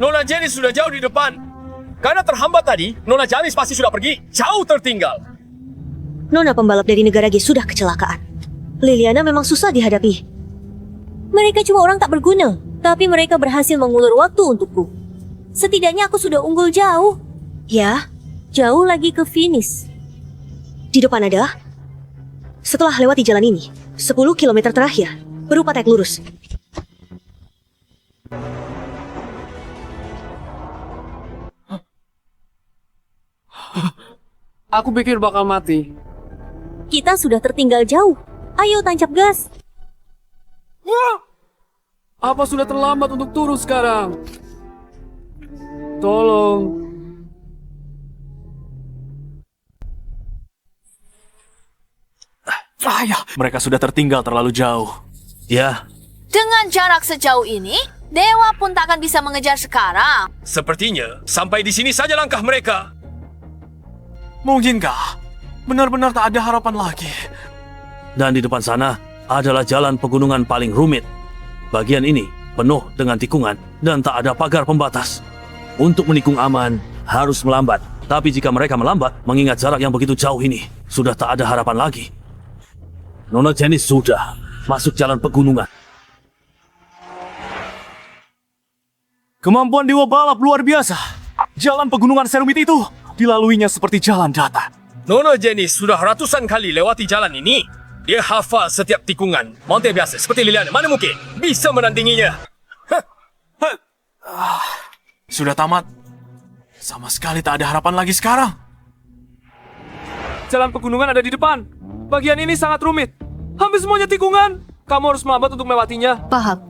S8: Nona Janice sudah jauh di depan. Karena terhambat tadi, Nona Janice pasti sudah pergi jauh tertinggal.
S10: Nona pembalap dari negara G sudah kecelakaan. Liliana memang susah dihadapi. Mereka cuma orang tak berguna, tapi mereka berhasil mengulur waktu untukku. Setidaknya aku sudah unggul jauh. Ya, jauh lagi ke finish. Di depan ada. Setelah lewati jalan ini, 10 km terakhir, berupa trek lurus.
S12: Aku pikir bakal mati.
S10: Kita sudah tertinggal jauh. Ayo tancap gas.
S12: Apa sudah terlambat untuk turun sekarang? Tolong.
S14: Mereka sudah tertinggal terlalu jauh.
S7: Ya,
S9: Dengan jarak sejauh ini, dewa pun tak akan bisa mengejar sekarang.
S8: Sepertinya sampai di sini saja langkah mereka.
S6: Mungkinkah? Benar-benar tak ada harapan lagi.
S7: dan di depan sana adalah jalan pegunungan paling rumit. Bagian ini penuh dengan tikungan dan tak ada pagar pembatas. Untuk menikung aman, harus melambat. Tapi jika mereka melambat, mengingat jarak yang begitu jauh ini, sudah tak ada harapan lagi. Nona Janice sudah masuk jalan pegunungan.
S6: Kemampuan dewa balap luar biasa. Jalan pegunungan serumit itu dilaluinya seperti jalan datar.
S8: Nona Janice sudah ratusan kali lewati jalan ini. Dia hafal setiap tikungan. Monte biasa seperti Liliana, mana mungkin bisa menandinginya.
S6: Sudah tamat. Sama sekali tak ada harapan lagi sekarang.
S12: Jalan pegunungan ada di depan. Bagian ini sangat rumit. Hampir semuanya tikungan. Kamu harus melambat untuk melewatinya.
S1: Paham.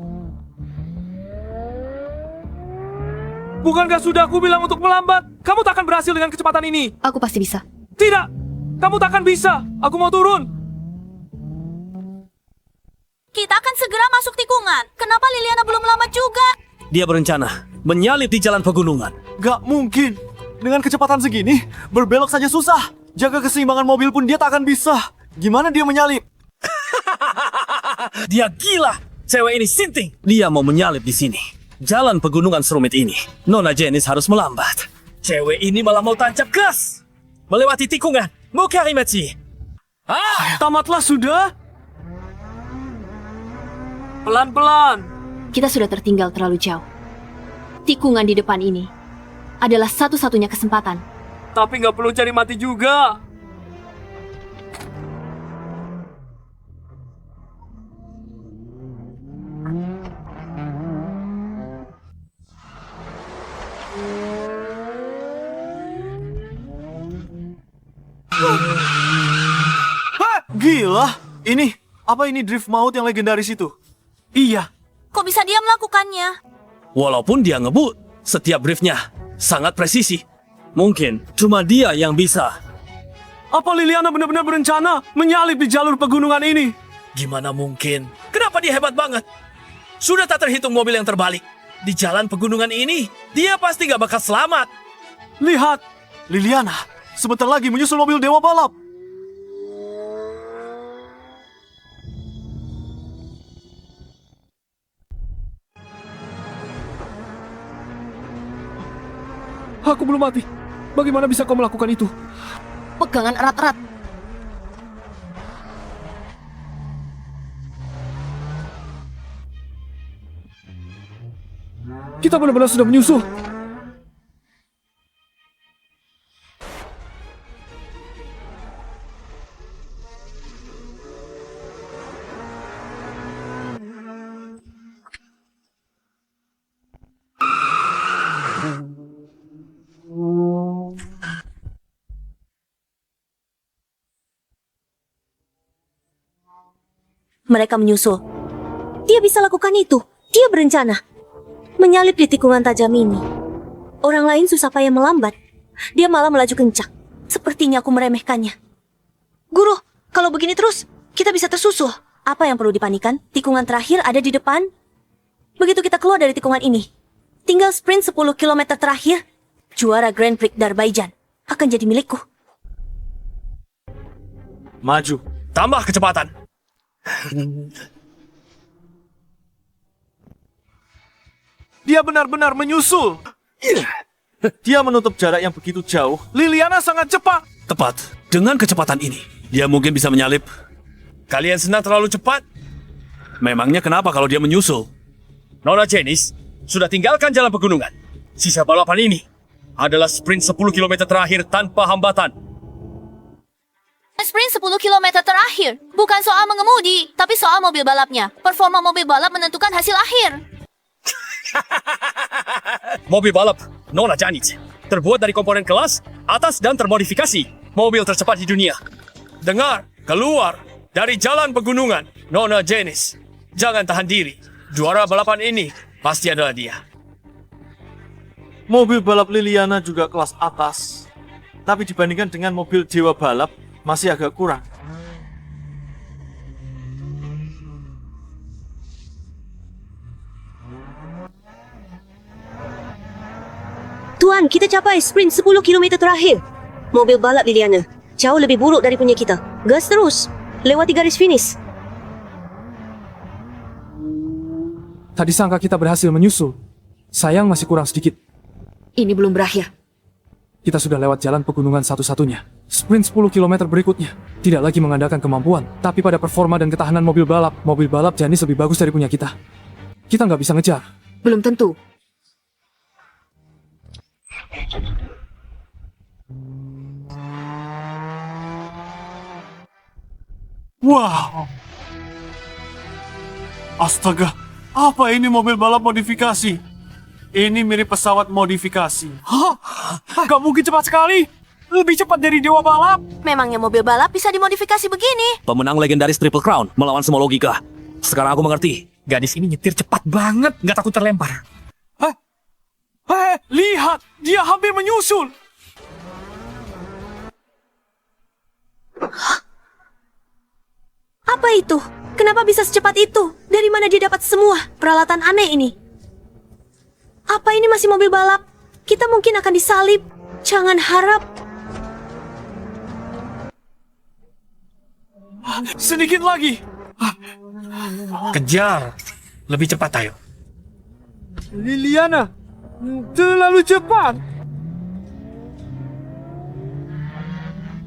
S12: Bukankah sudah aku bilang untuk melambat? Kamu tak akan berhasil dengan kecepatan ini.
S1: Aku pasti bisa.
S12: Tidak. Kamu tak akan bisa. Aku mau turun.
S9: Kita akan segera masuk tikungan. Kenapa Liliana belum melambat juga?
S7: Dia berencana menyalip di jalan pegunungan.
S6: Gak mungkin. Dengan kecepatan segini, berbelok saja susah. Jaga keseimbangan mobil pun dia tak akan bisa. Gimana dia menyalip?
S7: Dia gila. Cewek ini sinting. Dia mau menyalip di sini. Jalan pegunungan serumit ini. Nona Janice harus melambat.
S8: Cewek ini malah mau tancap gas. Melewati tikungan. Mau karimachi.
S6: Tamatlah sudah.
S12: Pelan-pelan.
S1: Kita sudah tertinggal terlalu jauh. Tikungan di depan ini adalah satu-satunya kesempatan.
S12: Tapi nggak perlu cari mati juga.
S6: Gila, apa ini drift maut yang legendaris itu? Iya,
S9: Kok bisa dia melakukannya?
S7: Walaupun dia ngebut, setiap driftnya sangat presisi. Mungkin cuma dia yang bisa.
S6: Apa Liliana benar-benar berencana menyalip di jalur pegunungan ini?
S7: Gimana mungkin? Kenapa dia hebat banget? Sudah tak terhitung mobil yang terbalik. Di jalan pegunungan ini, dia pasti gak bakal selamat.
S6: Lihat, Liliana sebentar lagi menyusul mobil Dewa Balap.
S5: Aku belum mati. Bagaimana bisa kau melakukan itu?
S1: Pegangan erat-erat.
S5: Kita benar-benar sudah menyusul.
S10: Mereka menyusul. Dia bisa lakukan itu. Dia berencana menyalip di tikungan tajam ini. Orang lain susah payah melambat. Dia malah melaju kencang. Sepertinya aku meremehkannya. Guru, kalau begini terus, kita bisa tersusul. Apa yang perlu dipanikan? Tikungan terakhir ada di depan. Begitu kita keluar dari tikungan ini, tinggal sprint 10 km terakhir, juara Grand Prix Darbajan akan jadi milikku.
S6: Maju.
S7: Tambah kecepatan.
S6: Dia benar-benar menyusul. Dia menutup jarak yang begitu jauh. Liliana sangat cepat.
S7: Tepat. Dengan kecepatan ini, dia mungkin bisa menyalip. Kalian senang terlalu cepat? Memangnya kenapa kalau dia menyusul? Nona Janice sudah tinggalkan jalan pegunungan. Sisa balapan ini adalah sprint 10 km terakhir tanpa hambatan.
S9: Sprint 10 km terakhir bukan soal mengemudi, tapi soal mobil balapnya. Performa mobil balap menentukan hasil akhir.
S7: Mobil balap Nona Janice terbuat dari komponen kelas, atas dan termodifikasi. Mobil tercepat di dunia. Dengar, keluar dari jalan pegunungan. Nona Janice, jangan tahan diri. Juara balapan ini pasti adalah dia.
S6: Mobil balap Liliana juga kelas atas. Tapi dibandingkan dengan mobil Dewa Balap, masih agak kurang.
S10: Tuan, kita capai sprint 10 km terakhir. Mobil balap Liliana jauh lebih buruk dari punya kita. Gas terus, lewati garis finish.
S5: Tadi sangka kita berhasil menyusul. Sayang masih kurang sedikit.
S1: Ini belum berakhir.
S5: Kita sudah lewat jalan pegunungan satu-satunya. Sprint 10 km berikutnya tidak lagi mengandalkan kemampuan, tapi pada performa dan ketahanan mobil balap. Mobil balap Janice lebih bagus dari punya kita. Kita nggak bisa ngejar.
S1: Belum tentu.
S6: Wow. Astaga, apa ini mobil balap modifikasi? Ini mirip pesawat modifikasi. Hah? Gak mungkin cepat sekali. Lebih cepat dari Dewa Balap.
S9: Memangnya mobil balap bisa dimodifikasi begini?
S7: Pemenang legendaris Triple Crown melawan semua logika. Sekarang aku mengerti.
S12: Gadis ini nyetir cepat banget, nggak takut terlempar.
S6: Lihat, dia hampir menyusul.
S10: Apa itu? Kenapa bisa secepat itu? Dari mana dia dapat semua peralatan aneh ini? Apa ini masih mobil balap? Kita mungkin akan disalib. Jangan harap.
S6: Sedikit lagi.
S12: Kejar. Lebih cepat, ayo.
S5: Liliana, terlalu cepat.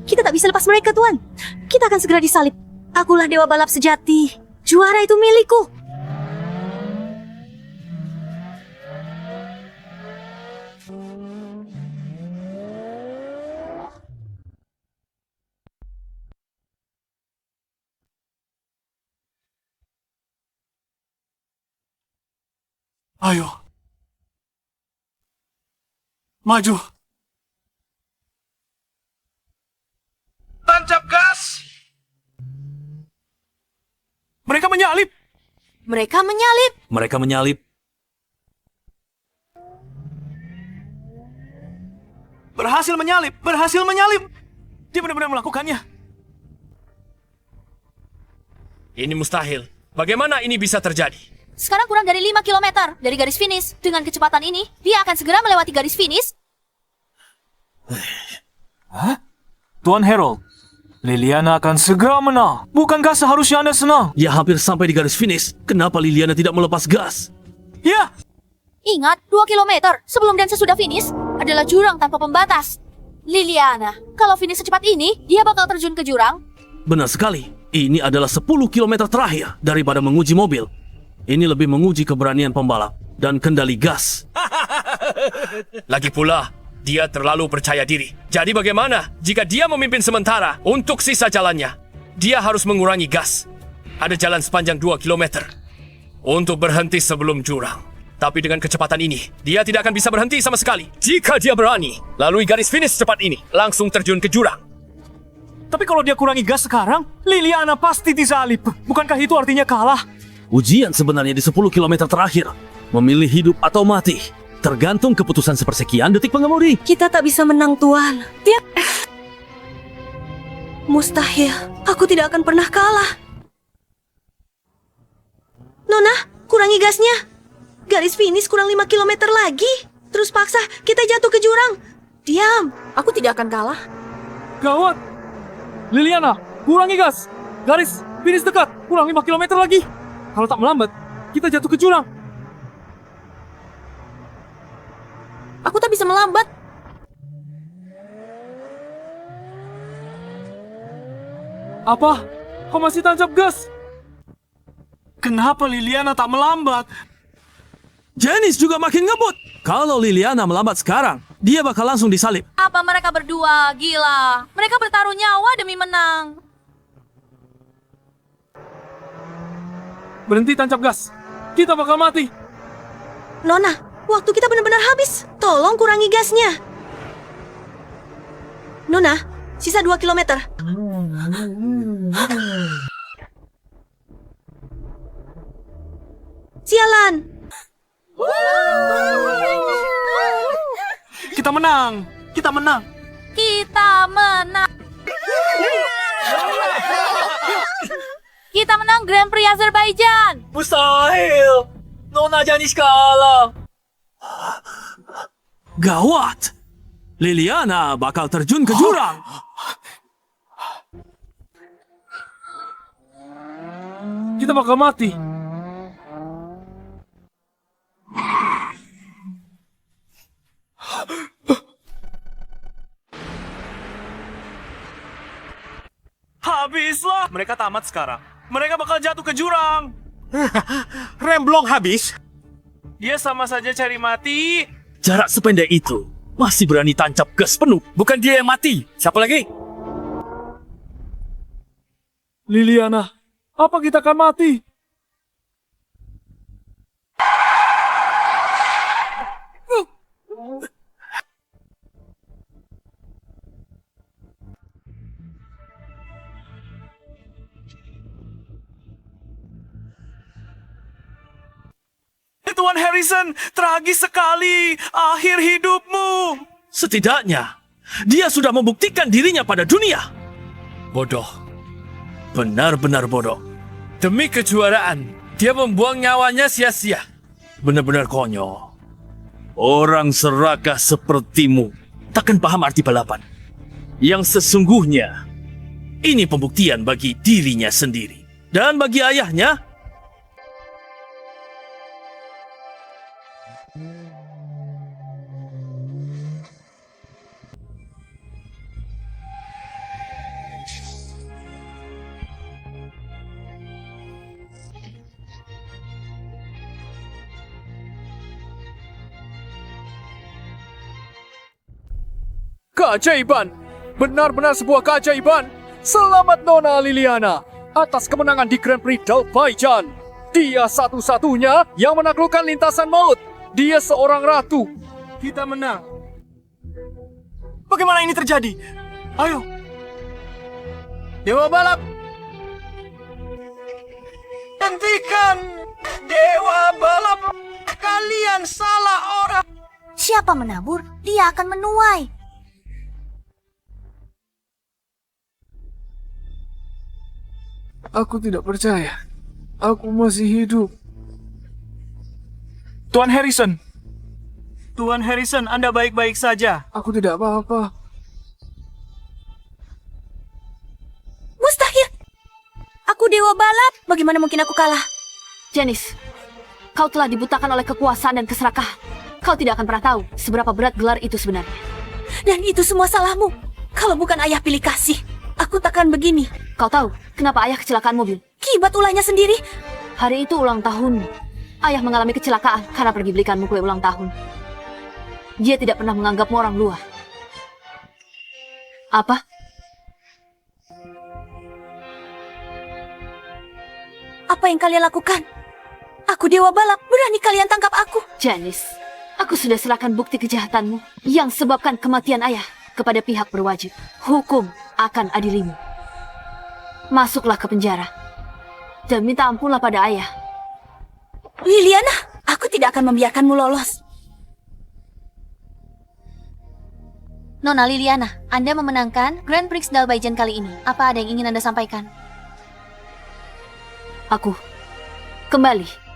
S10: Kita tak bisa lepas mereka, Tuan. Kita akan segera disalib. Akulah dewa balap sejati. Juara itu milikku.
S6: Ayo. Maju. Tancap gas. Mereka menyalip.
S9: Mereka menyalip.
S7: Mereka menyalip.
S6: Berhasil menyalip! Berhasil menyalip! Dia benar-benar melakukannya.
S8: Ini mustahil. Bagaimana ini bisa terjadi?
S9: Sekarang kurang dari 5 km dari garis finish. Dengan kecepatan ini, dia akan segera melewati garis finish.
S6: Hah? Tuan Harold, Liliana akan segera menang. Bukankah seharusnya Anda senang?
S7: Dia hampir sampai di garis finish. Kenapa Liliana tidak melepas gas?
S6: Ya!
S9: Ingat, 2 km sebelum dan sesudah finish adalah jurang tanpa pembatas. Liliana, kalau finish secepat ini, dia bakal terjun ke jurang.
S7: Benar sekali. Ini adalah 10 km terakhir daripada menguji mobil. Ini lebih menguji keberanian pembalap dan kendali gas.
S8: Lagi pula, dia terlalu percaya diri. Jadi bagaimana jika dia memimpin sementara untuk sisa jalannya? Dia harus mengurangi gas. Ada jalan sepanjang 2 km untuk berhenti sebelum jurang. Tapi dengan kecepatan ini, dia tidak akan bisa berhenti sama sekali. Jika dia berani lalui garis finish cepat ini, langsung terjun ke jurang.
S6: Tapi kalau dia kurangi gas sekarang, Liliana pasti disalip. Bukankah itu artinya kalah?
S7: Ujian sebenarnya di 10 km terakhir. Memilih hidup atau mati. Tergantung keputusan sepersekian detik pengemudi.
S10: Kita tak bisa menang, Tuan. Mustahil. Aku tidak akan pernah kalah. Nona, kurangi gasnya. Garis finish kurang 5 km lagi. Terus paksa, kita jatuh ke jurang. Diam.
S12: Aku tidak akan kalah. Gawat. Liliana, kurangi gas. Garis finish dekat. Kurang 5 km lagi. Kalau tak melambat, kita jatuh ke jurang.
S9: Aku tak bisa melambat.
S12: Apa? Kau masih tancap gas?
S6: Kenapa Liliana tak melambat?
S7: Janice juga makin ngebut. Kalau Liliana melambat sekarang, dia bakal langsung disalip.
S9: Apa mereka berdua gila? Mereka bertaruh nyawa demi menang.
S12: Berhenti tancap gas. Kita bakal mati.
S10: Nona, waktu kita benar-benar habis. Tolong kurangi gasnya. Nona, sisa 2 km. Sialan.
S6: Kita menang. Kita menang.
S9: Kita menang. Kita menang Grand Prix Azerbaijan.
S6: Mustahil. Nona Janice kalah.
S7: Gawat. Liliana bakal terjun ke jurang.
S12: Kita bakal mati.
S6: Habislah. Mereka tamat sekarang. Mereka bakal jatuh ke jurang.
S14: Rem belum habis.
S6: Dia sama saja cari mati.
S7: Jarak sependek itu masih berani tancap gas penuh.
S8: Bukan dia yang mati. Siapa lagi?
S12: Liliana, apa kita akan mati?
S6: Tuan Harrison, tragis sekali akhir hidupmu.
S7: Setidaknya, dia sudah membuktikan dirinya pada dunia.
S8: Bodoh.
S7: Benar-benar bodoh.
S8: Demi kejuaraan, dia membuang nyawanya sia-sia.
S7: Benar-benar konyol. Orang serakah sepertimu takkan paham arti balapan. Yang sesungguhnya, ini pembuktian bagi dirinya sendiri. Dan bagi ayahnya.
S4: Keajaiban! Benar-benar sebuah keajaiban! Selamat Nona Liliana atas kemenangan di Grand Prix Azerbaijan. Dia satu-satunya yang menaklukkan lintasan maut. Dia seorang ratu.
S6: Kita menang. Bagaimana ini terjadi? Ayo. Dewa balap. Hentikan
S8: Dewa balap, kalian salah orang.
S3: Siapa menabur, dia akan menuai.
S5: Aku tidak percaya. Aku masih hidup.
S6: Tuan Harrison. Tuan Harrison, Anda baik-baik saja.
S5: Aku tidak apa-apa.
S10: Mustahil! Aku dewa balap, bagaimana mungkin aku kalah?
S1: Janice, kau telah dibutakan oleh kekuasaan dan keserakahan. Kau tidak akan pernah tahu seberapa berat gelar itu sebenarnya.
S10: Dan itu semua salahmu. Kalau bukan ayah pilih kasih, aku takkan begini.
S1: Kau tahu kenapa ayah kecelakaan mobil?
S10: Kibat ulahnya sendiri.
S1: Hari itu ulang tahun. Ayah mengalami kecelakaan karena pergi belikanmu kue ulang tahun. Dia tidak pernah menganggapmu orang luar. Apa?
S10: Apa yang kalian lakukan? Aku dewa balap, berani kalian tangkap aku.
S1: Janice, aku sudah serahkan bukti kejahatanmu yang sebabkan kematian ayah kepada pihak berwajib. Hukum akan adilimu. Masuklah ke penjara dan minta ampunlah pada ayah.
S10: Liliana, aku tidak akan membiarkanmu lolos.
S9: Nona Liliana, Anda memenangkan Grand Prix Dalbaijan kali ini. Apa ada yang ingin Anda sampaikan?
S1: Aku kembali